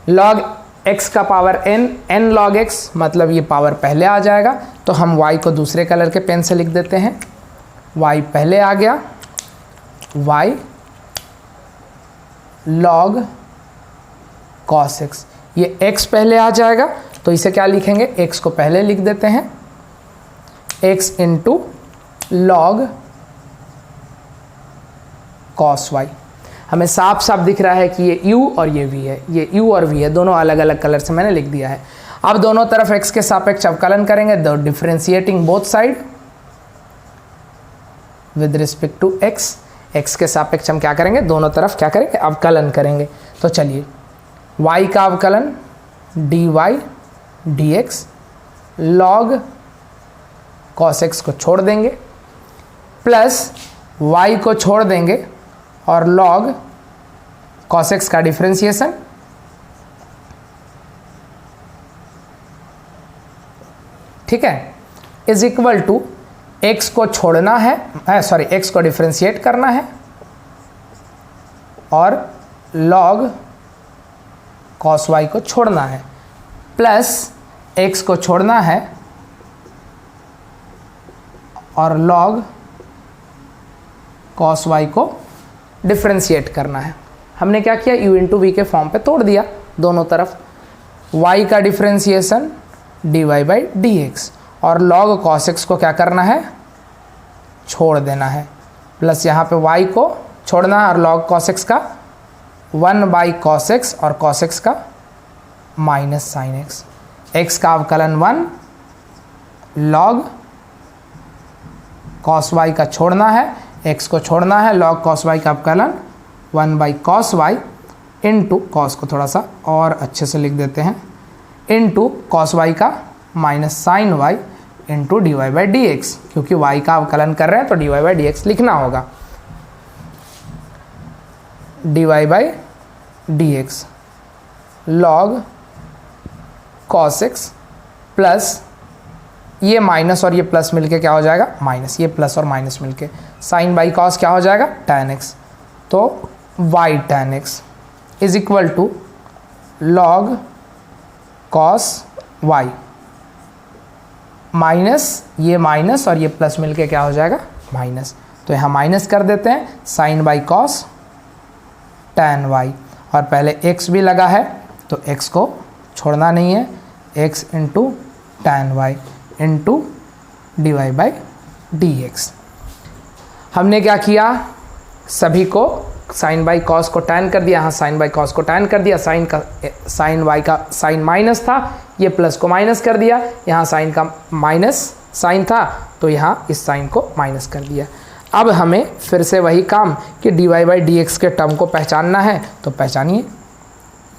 log x का पावर n log x, मतलब ये पावर पहले आ जाएगा, तो हम y को दूसरे कलर के पेन से लिख देते हैं। y पहले आ गया, y log cos x। ये x पहले आ जाएगा तो इसे क्या लिखेंगे, x को पहले लिख देते हैं, x into log cos y। हमें साफ साफ दिख रहा है कि ये u और ये v है, ये u और v है, दोनों अलग अलग कलर से मैंने लिख दिया है। अब दोनों तरफ x के सापेक्ष अवकलन करेंगे, the differentiating both side with respect to x। x के सापेक्ष हम क्या करेंगे, दोनों तरफ क्या करेंगे, अवकलन करेंगे। तो चलिए y का अवकलन dy dx log cos x को छोड़ देंगे, प्लस y को छोड़ देंगे और log cos x का डिफरेंशिएशन, ठीक है, इज इक्वल टू x को छोड़ना है, सॉरी x को डिफरेंशिएट करना है और log cos y को छोड़ना है, प्लस x को छोड़ना है और log cos y को डिफरेंशिएट करना है। हमने क्या किया, u इंटू वी के फॉर्म पे तोड़ दिया दोनों तरफ, y का डिफरेंशिएशन dy बाई dx और log cos x को क्या करना है, छोड़ देना है, प्लस यहाँ पे y को छोड़ना है और log cos x का 1 बाई cos x और cos x का माइनस साइन x। x का अवकलन 1, log cos y का छोड़ना है, x को छोड़ना है, log cos y का अवकलन 1 by cos y into cos को थोड़ा सा और अच्छे से लिख देते हैं, इंटू cos y का minus sine y into d y by d x, क्योंकि y का अवकलन कर रहे हैं तो d y by d x लिखना होगा। D y by d x log cos x plus ये माइनस और ये प्लस मिलके क्या हो जाएगा, माइनस, ये प्लस और माइनस मिलके साइन बाई कॉस क्या हो जाएगा, tan x। तो y tan x is equal to log cos y minus ये माइनस और ये प्लस मिलके क्या हो जाएगा, माइनस। तो यहाँ माइनस कर देते हैं, sine by cos tan y और पहले x भी लगा है तो x को छोड़ना नहीं है, x into tan y into d y by d x. हमने क्या किया, सभी को साइन बाई कॉस को tan कर दिया, यहाँ साइन बाई कॉस को tan कर दिया, साइन y का साइन माइनस था, ये प्लस को माइनस कर दिया, यहाँ साइन का माइनस साइन था तो यहाँ इस साइन को माइनस कर दिया। अब हमें फिर से वही काम कि d y by d x के टर्म को पहचानना है, तो पहचानिए,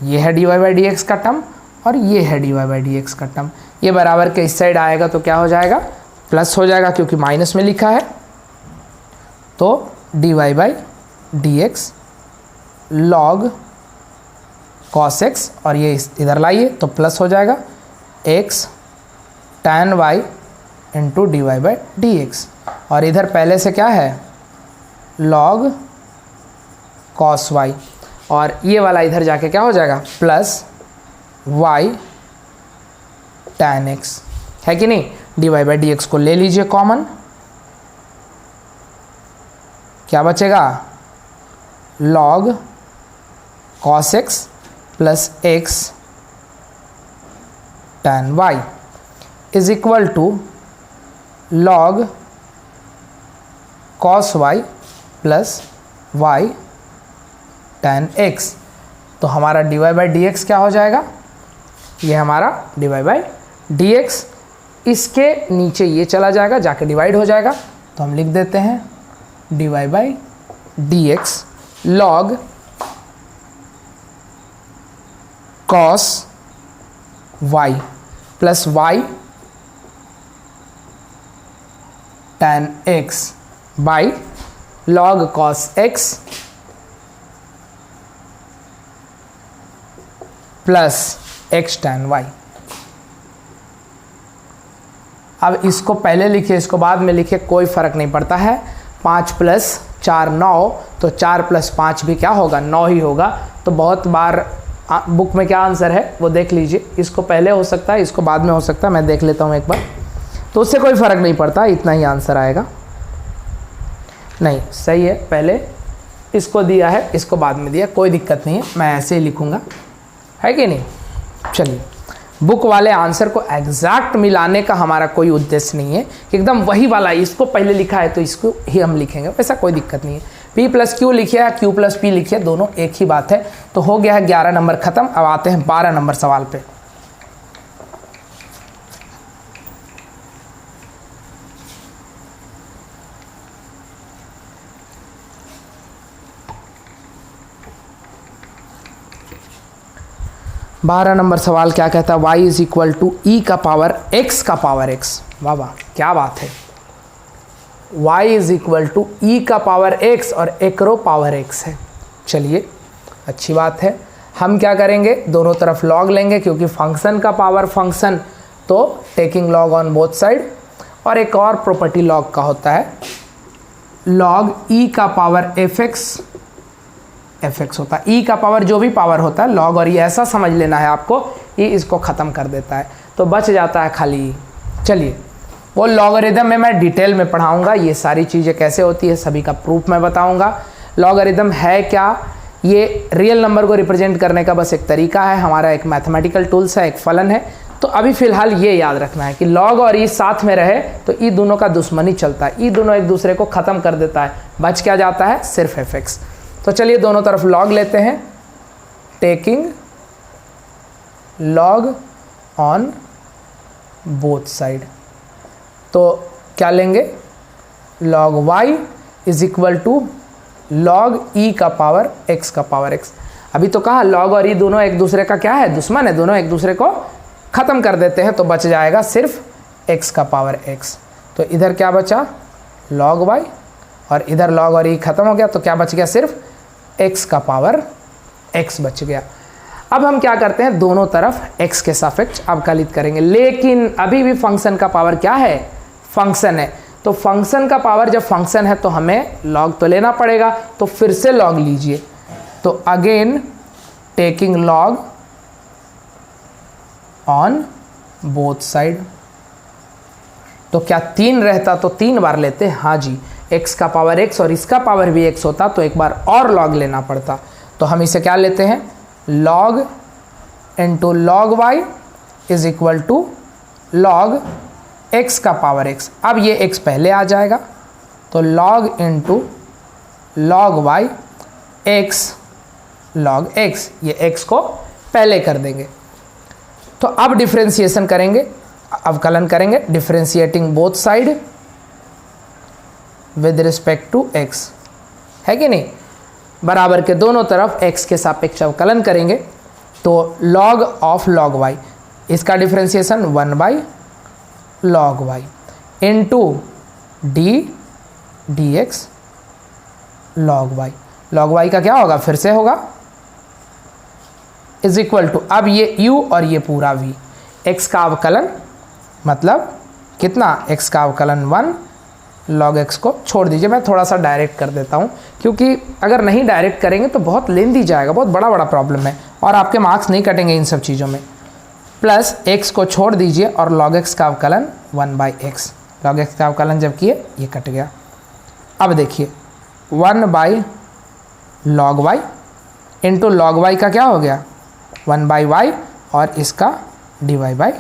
ये है d y by d x का टर्म और ये है d y by d x का टर्म। ये बराबर के इस साइड आएगा तो क्या हो जाएगा, प्लस हो जाएगा क्योंकि माइनस में लिखा है। तो d y by d x log cos x और ये इधर लाइए तो प्लस हो जाएगा x tan y into d y by d x और इधर पहले से क्या है log cos y और ये वाला इधर जाके क्या हो जाएगा प्लस y tan x, है कि नहीं। D y by d x को ले लीजिए कॉमन, क्या बचेगा log cos x plus x tan y is equal to log cos y plus y tan x। तो हमारा d y by d x क्या हो जाएगा, ये हमारा d y by d x, इसके नीचे ये चला जाएगा जाके डिवाइड हो जाएगा, तो हम लिख देते हैं d y by d x log cos y plus y tan x by log cos x plus x tan y। अब इसको पहले लिखिए, इसको बाद में लिखिए, कोई फ़र्क नहीं पड़ता है। 5 प्लस 4 9, तो 4 प्लस 5 भी क्या होगा, 9 ही होगा। तो बहुत बार बुक में क्या आंसर है वो देख लीजिए, इसको पहले हो सकता है, इसको बाद में हो सकता है, मैं देख लेता हूँ एक बार। तो उससे कोई फ़र्क नहीं पड़ता, इतना ही आंसर आएगा। नहीं सही है, पहले इसको दिया है, इसको बाद में दिया, कोई दिक्कत नहीं है, मैं ऐसे ही लिखूँगा, है कि नहीं। चलिए, बुक वाले आंसर को एग्जैक्ट मिलाने का हमारा कोई उद्देश्य नहीं है कि एकदम वही वाला इसको पहले लिखा है तो इसको ही हम लिखेंगे, ऐसा कोई दिक्कत नहीं है। P प्लस क्यू लिखिए या Q प्लस P लिखिए, दोनों एक ही बात है। तो हो गया है 11 नंबर खत्म। अब आते हैं 12 नंबर सवाल पे। बारह नंबर सवाल क्या कहता है, y is equal to e का पावर x का पावर x। वाह वाह, क्या बात है। y is equal to e का पावर x और एक रो पावर x है। चलिए, अच्छी बात है। हम क्या करेंगे, दोनों तरफ log लेंगे, क्योंकि फंक्शन का पावर फंक्शन तो taking log on both side. और एक और प्रॉपर्टी log का होता है, log e का पावर fx होता है। ई का पावर जो भी पावर होता है log, और ये ऐसा समझ लेना है आपको, ये इसको ख़त्म कर देता है, तो बच जाता है खाली ई। चलिए, वो लॉगरिदम में मैं डिटेल में पढ़ाऊंगा, ये सारी चीज़ें कैसे होती है सभी का प्रूफ मैं बताऊंगा। लॉगरिदम है क्या, ये रियल नंबर को रिप्रेजेंट करने का बस एक तरीका है, हमारा एक मैथमेटिकल टूल्स है, एक फलन है। तो अभी फ़िलहाल ये याद रखना है कि log और ई साथ में रहे तो ई दोनों का दुश्मनी चलता है, ई दोनों एक दूसरे को ख़त्म कर देता है, बच क्या जाता है, सिर्फ fx। तो चलिए दोनों तरफ log लेते हैं, taking log on both side. तो क्या लेंगे, log y is equal to log e का पावर x का पावर x। अभी तो कहा log और e दोनों एक दूसरे का क्या है, दुश्मन है, दोनों एक दूसरे को ख़त्म कर देते हैं, तो बच जाएगा सिर्फ x का पावर x। तो इधर क्या बचा, log y, और इधर log और e ख़त्म हो गया, तो क्या बच गया, सिर्फ x का पावर x बच गया। अब हम क्या करते हैं, दोनों तरफ x के सापेक्ष अवकलित करेंगे, लेकिन अभी भी फंक्शन का पावर क्या है, फंक्शन है। तो फंक्शन का पावर जब फंक्शन है तो हमें log तो लेना पड़ेगा, तो फिर से log लीजिए। तो again taking log on both side. तो क्या 3 रहता तो 3 बार लेते, हाँ जी, x का पावर x और इसका पावर भी x होता तो एक बार और log लेना पड़ता। तो हम इसे क्या लेते हैं, log into log y is equal to log x का पावर x। अब ये x पहले आ जाएगा, तो log into log y x log x, ये x को पहले कर देंगे। तो अब डिफ्रेंशिएशन करेंगे, अवकलन करेंगे, differentiating both side with respect to x, है कि नहीं, बराबर के दोनों तरफ x के सापेक्ष अवकलन करेंगे। तो log ऑफ log y, इसका differentiation 1 by log y into D dx log y। log y का क्या होगा, फिर से होगा, इज इक्वल टू, अब ये u और ये पूरा v, x का अवकलन मतलब कितना, x का अवकलन 1 log x को छोड़ दीजिए। मैं थोड़ा सा डायरेक्ट कर देता हूँ, क्योंकि अगर नहीं डायरेक्ट करेंगे तो बहुत लेंदी जाएगा, बहुत बड़ा प्रॉब्लम है और आपके मार्क्स नहीं कटेंगे इन सब चीज़ों में। प्लस x को छोड़ दीजिए और log x का अवकलन 1 बाई x, log x का अवकलन जब किए ये कट गया। अब देखिए 1 by log y into log y का क्या हो गया, 1 बाई y और इसका dy बाई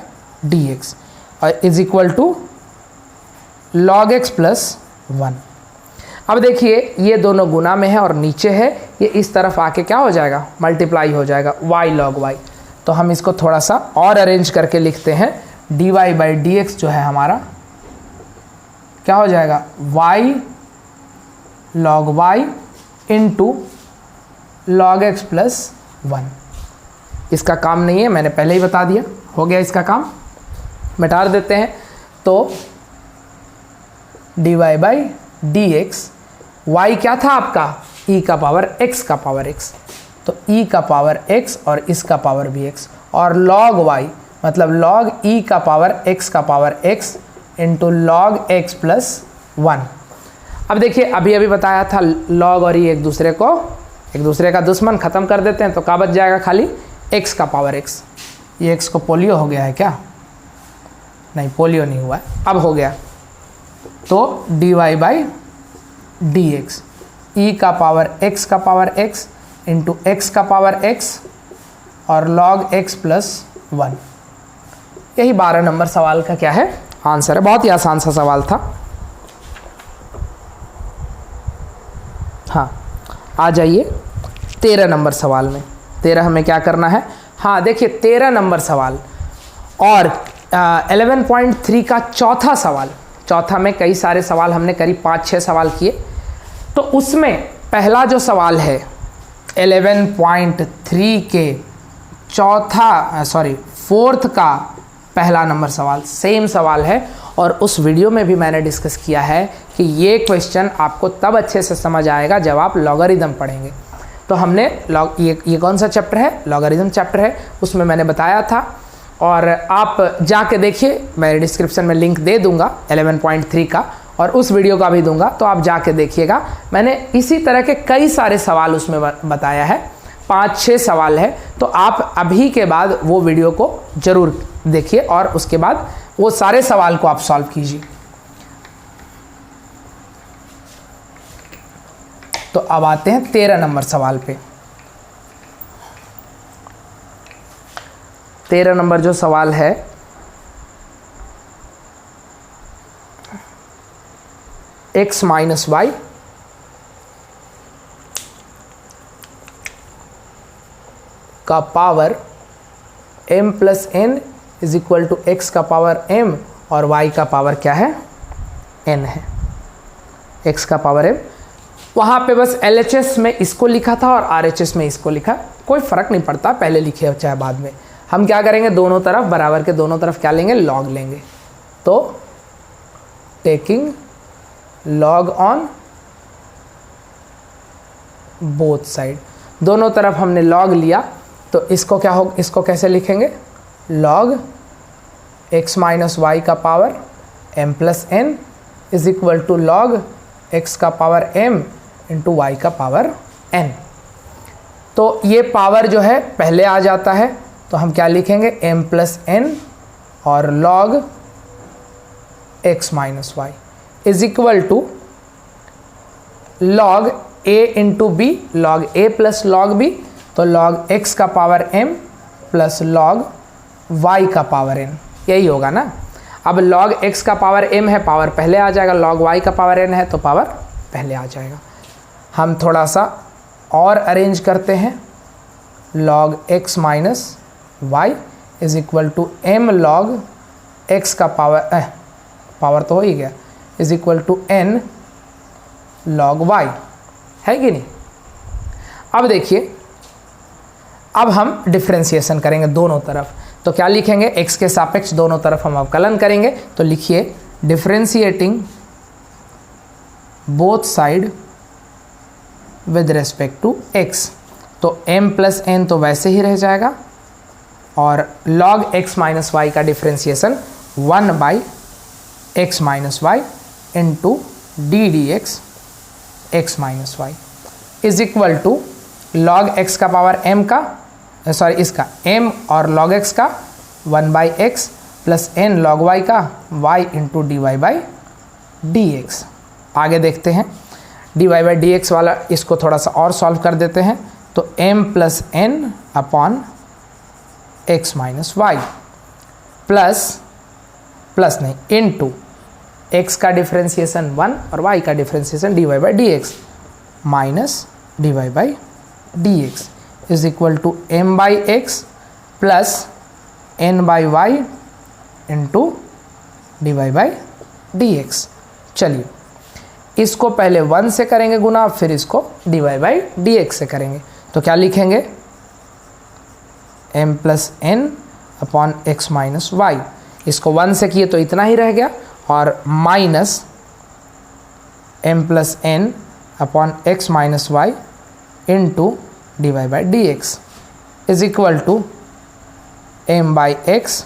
dx, और is equal to log x plus 1। अब देखिए ये दोनों गुना में है और नीचे है, ये इस तरफ आके क्या हो जाएगा, मल्टीप्लाई हो जाएगा, y log y। तो हम इसको थोड़ा सा और अरेंज करके लिखते हैं, dy बाई dx जो है हमारा क्या हो जाएगा, y log y into log x plus 1। इसका काम नहीं है, मैंने पहले ही बता दिया, हो गया इसका काम, मिटा देते हैं। तो dy बाई dx, y क्या था आपका, e का पावर x का पावर x, तो e का पावर x और इसका पावर भी x, और log y मतलब log e का पावर x का power x into log x plus 1। अब देखिए अभी बताया था log और e एक दूसरे का दुश्मन, ख़त्म कर देते हैं, तो क्या बच जाएगा, खाली x का पावर x। ये x को पोलियो हो गया है क्या, नहीं पोलियो नहीं हुआ है, अब हो गया। तो dy बाई dx ई का पावर x इंटू x का पावर x और log x प्लस 1। यही 12 नंबर सवाल का क्या है आंसर है। बहुत ही आसान सा सवाल था। हाँ, आ जाइए 13 नंबर सवाल में। 13 हमें क्या करना है। हाँ देखिए 13 नंबर सवाल और 11.3 का चौथा सवाल। चौथा में कई सारे सवाल हमने करीब 5-6 सवाल किए, तो उसमें पहला जो सवाल है 11.3 के फोर्थ का पहला नंबर सवाल सेम सवाल है। और उस वीडियो में भी मैंने डिस्कस किया है कि ये क्वेश्चन आपको तब अच्छे से समझ आएगा जब आप लॉगरिदम पढ़ेंगे। तो हमने ये कौन सा चैप्टर है, लॉगरिदम चैप्टर है, उसमें मैंने बताया था। और आप जाके देखिए, मैं डिस्क्रिप्शन में लिंक दे दूंगा 11.3 का, और उस वीडियो का भी दूंगा, तो आप जाके देखिएगा। मैंने इसी तरह के कई सारे सवाल उसमें बताया है, 5-6 सवाल है। तो आप अभी के बाद वो वीडियो को जरूर देखिए और उसके बाद वो सारे सवाल को आप सॉल्व कीजिए। तो अब आते हैं 13 नंबर सवाल पे। 13 नंबर जो सवाल है, x माइनस वाई का power m plus n is equal to x का पावर m और y का पावर क्या है, n है। x का पावर m, वहाँ पे बस LHS में इसको लिखा था और RHS में इसको लिखा, कोई फ़र्क नहीं पड़ता, पहले लिखे चाहे बाद में। हम क्या करेंगे, दोनों तरफ बराबर के दोनों तरफ क्या लेंगे, लॉग लेंगे। तो taking log on both side, दोनों तरफ हमने लॉग लिया, तो इसको क्या हो, इसको कैसे लिखेंगे, लॉग x माइनस वाई का power m plus n is equal to log x का पावर m इंटू वाई का पावर n। तो ये पावर जो है पहले आ जाता है, तो हम क्या लिखेंगे, m प्लस n और log x minus y is equal to log a into b, log a plus log b, तो लॉग x का power m plus log y का पावर n, यही होगा ना। अब लॉग x का पावर m है, पावर पहले आ जाएगा, लॉग y का पावर n है तो पावर पहले आ जाएगा। हम थोड़ा सा और अरेंज करते हैं, log x minus y is equal to m log x का पावर तो हो ही गया, is equal to n log y, है कि नहीं। अब देखिए, अब हम डिफ्रेंसिएशन करेंगे दोनों तरफ, तो क्या लिखेंगे, x के सापेक्ष दोनों तरफ हम अवकलन करेंगे। तो लिखिए differentiating both side with respect to x, तो m प्लस n तो वैसे ही रह जाएगा, और log x माइनस वाई का differentiation 1 by x minus y into d d x x minus y is equal to log x का power m का, इसका m और log x का 1 by x plus n log y का y into d y by d x. आगे देखते हैं, d y by d x वाला इसको थोड़ा सा और सॉल्व कर देते हैं। तो m plus n upon x minus y plus नहीं इंटू x का डिफ्रेंसिएशन 1 और y का differentiation d y by d x minus d y by d x is equal to m by x plus n by y into d y by d x. चलिए, इसको पहले 1 से करेंगे गुना, फिर इसको d y by d x से करेंगे। तो क्या लिखेंगे, m plus n upon x minus Y, इसको 1 से किए तो इतना ही रह गया, और minus m plus n upon x minus y into d y by d x is equal to m by x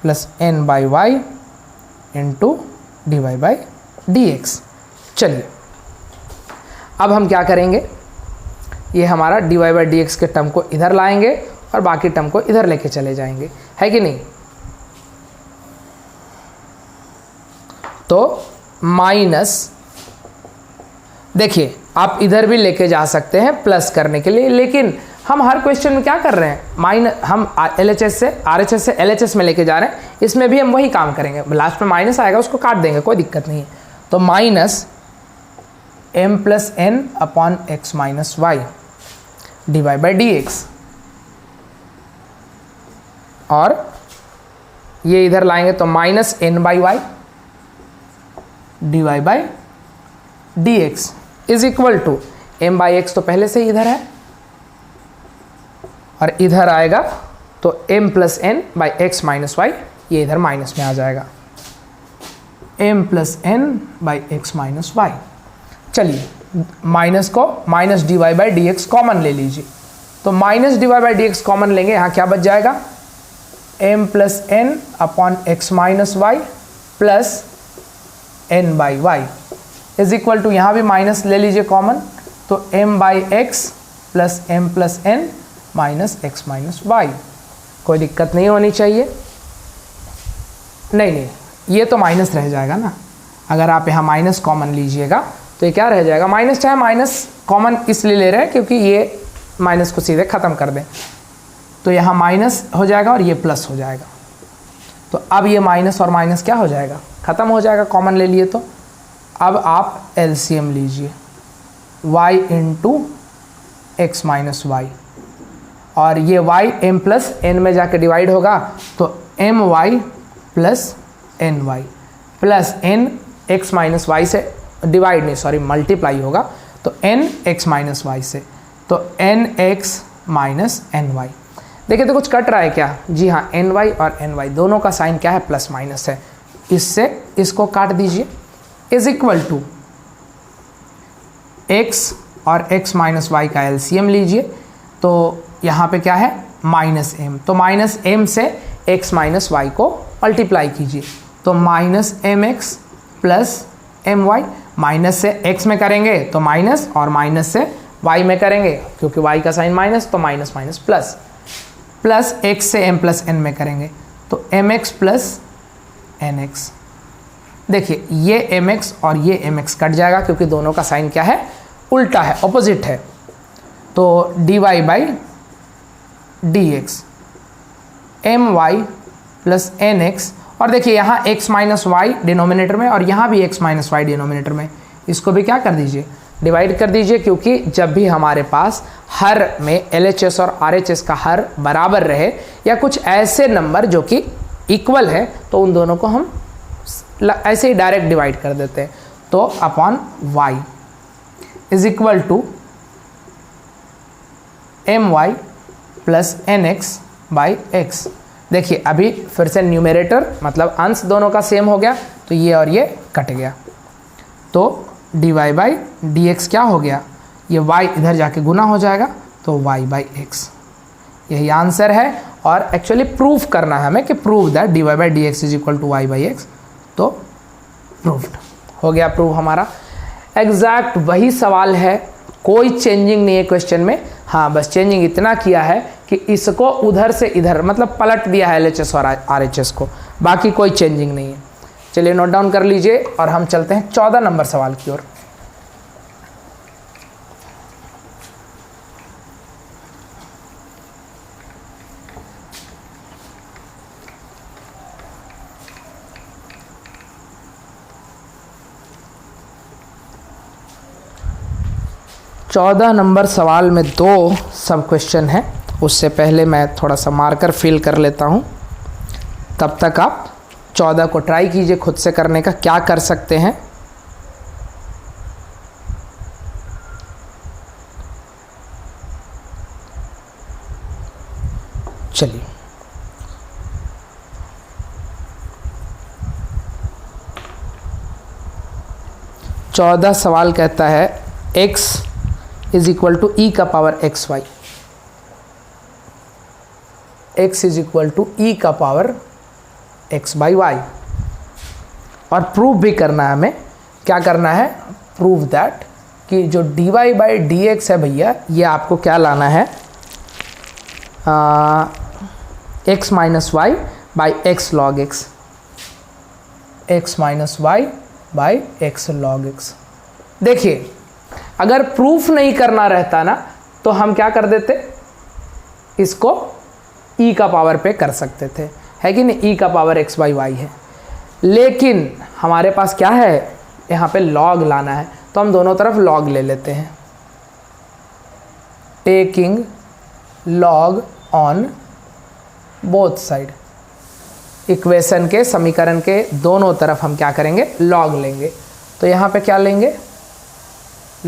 plus n by y into d y by d x. चलिए, अब हम क्या करेंगे, ये हमारा d y by d x के term को इधर लाएंगे और बाकी टर्म को इधर लेके चले जाएंगे, है कि नहीं। तो माइनस, देखिए आप इधर भी लेके जा सकते हैं प्लस करने के लिए, लेकिन हम हर क्वेश्चन में क्या कर रहे हैं, हम LHS से RHS से LHS में लेके जा रहे हैं, इसमें भी हम वही काम करेंगे। लास्ट में माइनस आएगा, उसको काट देंगे, कोई दिक्कत नहीं है। तो minus m plus n upon x minus y divide by d x, और ये इधर लाएंगे तो minus n by y divide by d x is equal to m by x तो पहले से ही इधर है, और इधर आएगा तो m plus n by x minus y, ये इधर माइनस में आ जाएगा, m plus n by x minus y. चलिए माइनस को minus d y by d x common ले लीजिए, तो minus d y by d x common लेंगे, यहाँ क्या बच जाएगा, m plus n upon x minus y plus n by y is equal to, यहाँ भी माइनस ले लीजिए कॉमन, तो m by x plus m plus n minus x minus y. कोई दिक्कत नहीं होनी चाहिए। नहीं, ये तो माइनस रह जाएगा ना, अगर आप यहाँ माइनस कॉमन लीजिएगा तो ये क्या रह जाएगा, माइनस, चाहे माइनस कॉमन इसलिए ले रहे हैं क्योंकि ये माइनस को सीधे ख़त्म कर दें, तो यहाँ माइनस हो जाएगा और ये प्लस हो जाएगा। तो अब ये माइनस और माइनस क्या हो जाएगा, ख़त्म हो जाएगा, कॉमन ले लिए। तो अब आप LCM लीजिए, y into x minus y, और ये y m प्लस n में जाके डिवाइड होगा, तो m y plus n y plus n x minus y से डिवाइड नहीं, सॉरी मल्टीप्लाई होगा, तो n x माइनस वाई से, तो n x minus n y। देखिए तो कुछ कट रहा है क्या, जी हाँ, n y और n y दोनों का साइन क्या है, प्लस माइनस है, इससे इसको काट दीजिए, इज इक्वल टू x और x माइनस वाई का LCM लीजिए, तो यहाँ पे क्या है, माइनस m, तो माइनस m से x माइनस वाई को मल्टीप्लाई कीजिए, तो minus mx plus my, minus से x में करेंगे तो माइनस, और माइनस से y में करेंगे क्योंकि y का साइन माइनस, तो minus minus plus, plus x से m प्लस n में करेंगे तो mx प्लस nx। देखिए ये mx और ये mx कट जाएगा क्योंकि दोनों का साइन क्या है, उल्टा है, ऑपोजिट है, तो dy by dx my plus nx, और देखिए यहाँ x माइनस वाई डिनोमिनेटर में और यहाँ भी x माइनस वाई डिनोमिनेटर में, इसको भी क्या कर दीजिए, डिवाइड कर दीजिए, क्योंकि जब भी हमारे पास हर में LHS और RHS का हर बराबर रहे या कुछ ऐसे नंबर जो कि इक्वल है, तो उन दोनों को हम ऐसे ही डायरेक्ट डिवाइड कर देते हैं, तो upon y is equal to my plus nx by x। देखिए अभी फिर से न्यूमरेटर मतलब अंश दोनों का सेम हो गया, तो ये और ये कट गया, तो dy बाई डी क्या हो गया, ये y इधर जाके गुना हो जाएगा, तो y बाई एक्स, यही आंसर है। और एक्चुअली प्रूफ करना है हमें कि prove that dy by d x is equal to y by x, तो प्रूव्ड हो गया, प्रूव हमारा। एग्जैक्ट वही सवाल है, कोई चेंजिंग नहीं है क्वेश्चन में, हाँ बस चेंजिंग इतना किया है कि इसको उधर से इधर मतलब पलट दिया है LHS और RHS को, बाकी कोई चेंजिंग नहीं है। चलिए नोट डाउन कर लीजिए और हम चलते हैं 14 नंबर सवाल की ओर। चौदह नंबर सवाल में 2 सब क्वेश्चन है, उससे पहले मैं थोड़ा सा मार्कर फिल कर लेता हूँ, तब तक आप 14 को ट्राई कीजिए खुद से करने का, क्या कर सकते हैं। चलिए चौदह सवाल कहता है x is equal to e का power x y, x is equal to e का पावर x बाई वाई, और प्रूव भी करना है हमें, क्या करना है, प्रूव दैट कि जो dy बाई डी एक्स है भैया, ये आपको क्या लाना है, x minus y by x log x, x minus y by x log x. देखिए अगर प्रूफ नहीं करना रहता ना तो हम क्या कर देते, इसको e का पावर पे कर सकते थे, है कि नहीं, e का पावर x बाई वाई है। लेकिन हमारे पास क्या है, यहाँ पे log लाना है, तो हम दोनों तरफ log ले लेते हैं। Taking log on both side, equation के, समीकरण के दोनों तरफ हम क्या करेंगे, log लेंगे। तो यहाँ पे क्या लेंगे,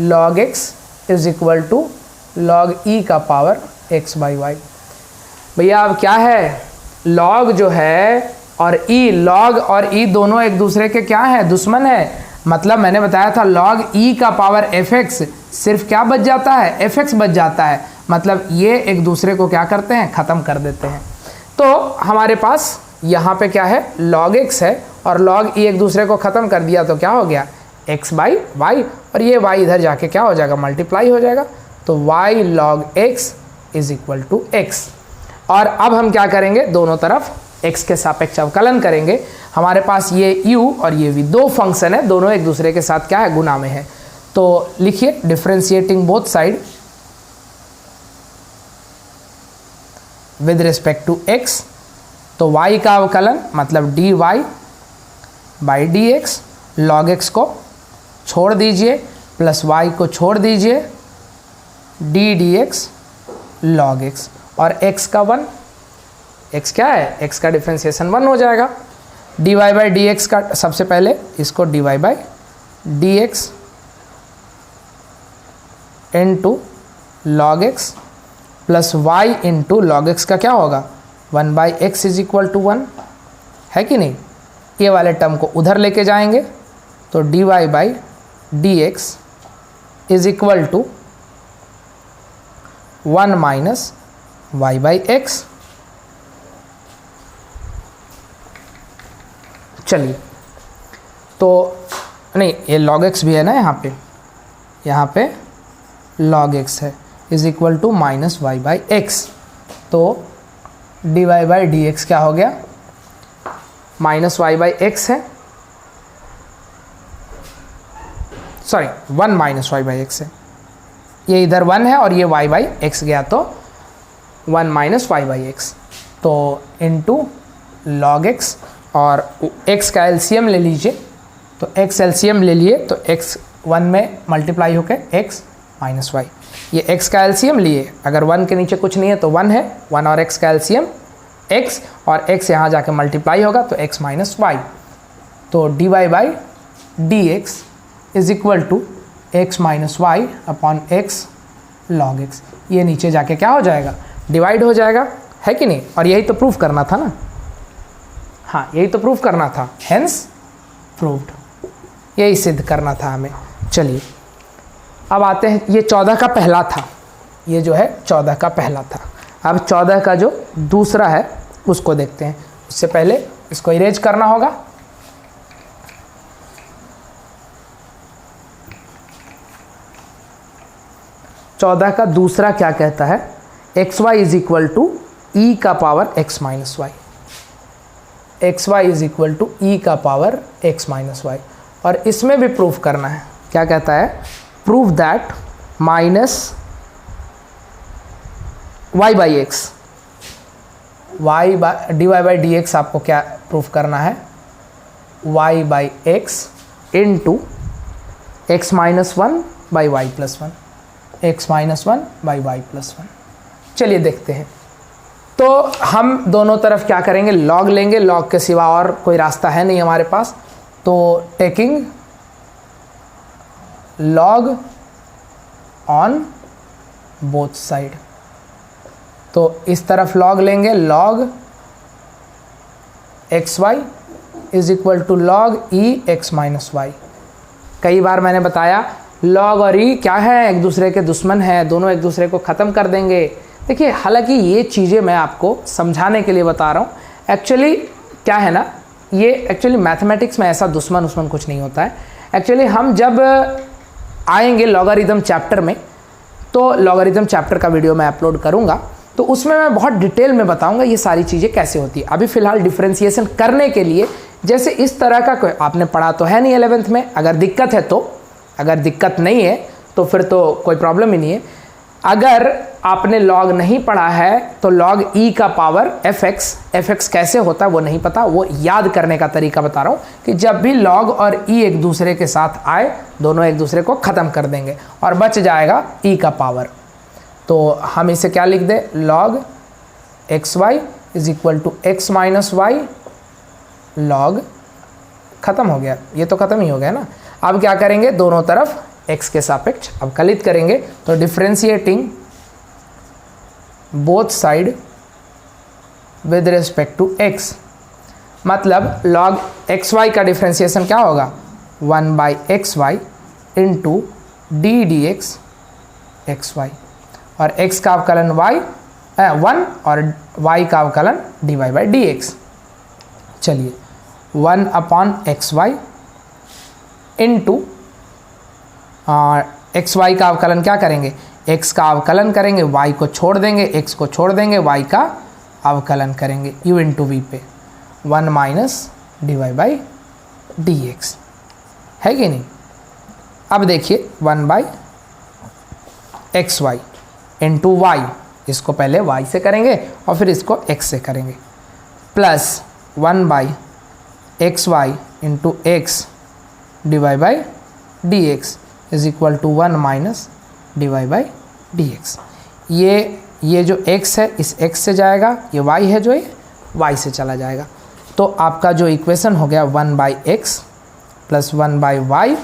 log x is equal to log e का पावर x बाई वाई। भैया अब क्या है, log जो है और e, log और e दोनों एक दूसरे के क्या है, दुश्मन है। मतलब मैंने बताया था log e का पावर fx सिर्फ क्या बच जाता है, fx बच जाता है। मतलब ये एक दूसरे को क्या करते हैं, ख़त्म कर देते हैं। तो हमारे पास यहाँ पे क्या है, log x है और log e एक दूसरे को ख़त्म कर दिया तो क्या हो गया, x बाई वाई, और ये y इधर जाके क्या हो जाएगा, मल्टीप्लाई हो जाएगा। तो y log x is equal to x। और अब हम क्या करेंगे, दोनों तरफ x के सापेक्ष अवकलन करेंगे। हमारे पास ये u और ये v दो फंक्शन है, दोनों एक दूसरे के साथ क्या है, गुना में है। तो लिखिए differentiating both side with respect to x। तो y का अवकलन मतलब dy by dx, log x को छोड़ दीजिए प्लस y को छोड़ दीजिए, d dx log x, और x का 1, x क्या है, x का डिफ्रेंसिएशन 1 हो जाएगा। dy बाई dx का, सबसे पहले इसको dy by dx into log x plus y into log x का क्या होगा, 1 by x is equal to 1, है कि नहीं। ये वाले टर्म को उधर लेके जाएंगे तो dy by dx is equal to 1 minus y by x. चलिए, तो नहीं, ये log x भी है ना यहाँ पे log x है is equal to minus y by x. तो d y by d x क्या हो गया, माइनस वाई बाई एक्स है, sorry 1 minus y by x है, ये इधर 1 है और ये y बाई एक्स गया तो 1 माइनस वाई बाई एक्स। तो इनटू log x, और x का एलसीएम ले लीजिए, तो x एलसीएम ले लिए तो x 1 में मल्टीप्लाई होकर x माइनस वाई, ये x का एलसीएम लिए, अगर 1 के नीचे कुछ नहीं है तो 1 है, 1 और x का एलसीएम x, और x यहाँ जाके मल्टीप्लाई होगा तो x माइनस वाई। तो dy by d x is equal to x minus y upon x log x। ये नीचे जाके क्या हो जाएगा, डिवाइड हो जाएगा, है कि नहीं। और यही तो प्रूफ करना था ना, हाँ यही तो प्रूफ करना था, हेंस प्रूव्ड, यही सिद्ध करना था हमें। चलिए अब आते हैं, ये 14 का पहला था, ये जो है 14 का पहला था। अब 14 का जो दूसरा है उसको देखते हैं। उससे पहले इसको इरेज करना होगा। चौदह का दूसरा क्या कहता है, x y is equal to e का power x minus y, x y is equal to e का पावर एक्स माइनस वाई। और इसमें भी प्रूफ करना है, क्या कहता है, prove that minus y by x, y by d y by d x आपको क्या प्रूफ करना है, y by x into x minus 1 by y plus 1, x minus 1 by y plus 1। चलिए देखते हैं। तो हम दोनों तरफ क्या करेंगे, लॉग लेंगे, लॉग के सिवा और कोई रास्ता है नहीं हमारे पास। तो taking log on both side, तो इस तरफ लॉग लेंगे, log x y is equal to log e x minus y. कई बार मैंने बताया लॉग और ई क्या है, एक दूसरे के दुश्मन है, दोनों एक दूसरे को ख़त्म कर देंगे। देखिए हालांकि ये चीज़ें मैं आपको समझाने के लिए बता रहा हूँ, एक्चुअली क्या है ना, ये एक्चुअली मैथमेटिक्स में ऐसा दुश्मन कुछ नहीं होता है। एक्चुअली हम जब आएंगे लॉगरिथम चैप्टर में, तो लॉगरिथम चैप्टर का वीडियो मैं अपलोड करूँगा, तो उसमें मैं बहुत डिटेल में बताऊँगा ये सारी चीज़ें कैसे होती है। अभी फ़िलहाल डिफ्रेंसिएशन करने के लिए जैसे इस तरह का कोई आपने पढ़ा तो है नहीं 11th में, अगर दिक्कत है तो, अगर दिक्कत नहीं है तो फिर तो कोई प्रॉब्लम ही नहीं है। अगर आपने लॉग नहीं पढ़ा है तो लॉग ई का पावर एफ एक्स कैसे होता है वो नहीं पता, वो याद करने का तरीका बता रहा हूँ कि जब भी लॉग और ई एक दूसरे के साथ आए दोनों एक दूसरे को ख़त्म कर देंगे और बच जाएगा ई का पावर। तो हम इसे क्या लिख दें, log x y is equal to x minus y log, ख़त्म हो गया, ये तो ख़त्म ही हो गया ना। अब क्या करेंगे, दोनों तरफ x के सापेक्ष अवकलित करेंगे, तो differentiating both side with respect to x, मतलब log xy का डिफ्रेंशिएशन क्या होगा, 1/xy into d d x x y, और x का अवकलन y 1 और y का अवकलन dy बाई डी एक्स। चलिए 1/xy इंटू एक्स वाई का अवकलन क्या करेंगे, x का अवकलन करेंगे, y को छोड़ देंगे, x को छोड़ देंगे, y का अवकलन करेंगे u इंटू वी पे 1 minus d y by d x, है कि नहीं। अब देखिए 1/xy इंटू वाई, इसको पहले y से करेंगे और फिर इसको x से करेंगे, plus 1/xy into x d y by d x is equal to 1 minus d y by d x. ये जो x है इस x से जाएगा, ये y है जो ये y से चला जाएगा। तो आपका जो इक्वेशन हो गया 1/x plus 1/y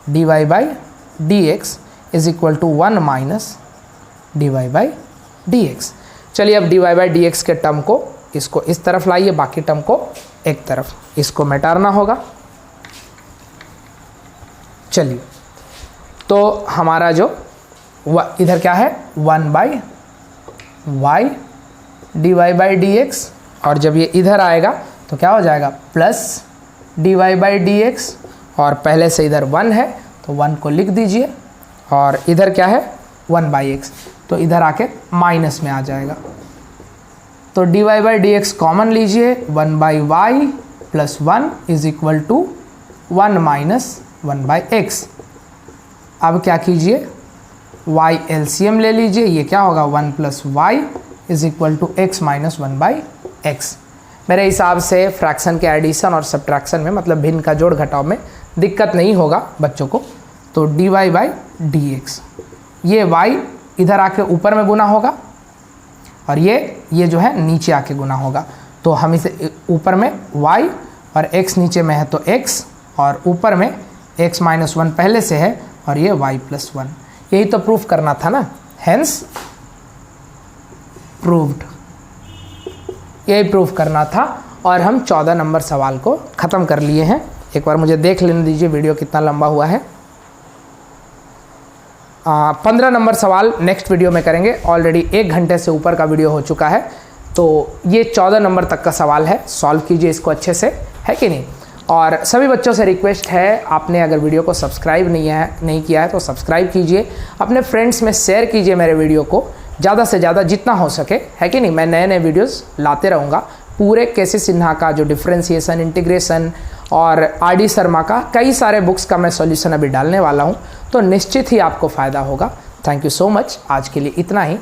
d y by d x is equal to 1 minus d y by d x. चलिए अब d y by d x के टर्म को इसको इस तरफ लाइए, बाकी टर्म को एक तरफ, इसको मिटाना होगा। चलिए तो हमारा जो इधर क्या है 1/y d y by d x, और जब ये इधर आएगा तो क्या हो जाएगा plus d y by d x, और पहले से इधर 1 है तो 1 को लिख दीजिए, और इधर क्या है 1/x, तो इधर आके माइनस में आ जाएगा। तो d y by d x common लीजिए, 1/y plus 1 is equal to 1 minus 1/x। अब क्या कीजिए y एलसीएम ले लीजिए, ये क्या होगा 1 plus y is equal to x minus 1/x। मेरे हिसाब से फ्रैक्शन के एडिशन और सब्ट्रैक्शन में, मतलब भिन्न का जोड़ घटाव में दिक्कत नहीं होगा बच्चों को। तो d y by d x, ये y इधर आके ऊपर में गुना होगा और ये जो है नीचे आके गुना होगा। तो हम इसे ऊपर में y और x नीचे में है तो x, और ऊपर में x माइनस 1 पहले से है और ये y प्लस 1, यही तो प्रूफ करना था ना, हेंस प्रूव्ड, यही प्रूफ करना था। और हम 14 नंबर सवाल को ख़त्म कर लिए हैं। एक बार मुझे देख लेने दीजिए वीडियो कितना लंबा हुआ है। 15 नंबर सवाल नेक्स्ट वीडियो में करेंगे, ऑलरेडी 1 घंटे से ऊपर का वीडियो हो चुका है। तो ये 14 नंबर तक का सवाल है, सॉल्व कीजिए इसको अच्छे से, है कि नहीं। और सभी बच्चों से रिक्वेस्ट है, आपने अगर वीडियो को सब्सक्राइब नहीं किया है तो सब्सक्राइब कीजिए, अपने फ्रेंड्स में शेयर कीजिए मेरे वीडियो को ज़्यादा से ज़्यादा जितना हो सके, है कि नहीं। मैं नए नए वीडियोस लाते रहूँगा, पूरे केसी सिन्हा का जो डिफरेंशिएशन, इंटीग्रेशन और आर.डी. शर्मा का कई सारे बुक्स का मैं सॉल्यूशन अभी डालने वाला हूँ, तो निश्चित ही आपको फ़ायदा होगा। थैंक यू सो मच, आज के लिए इतना ही।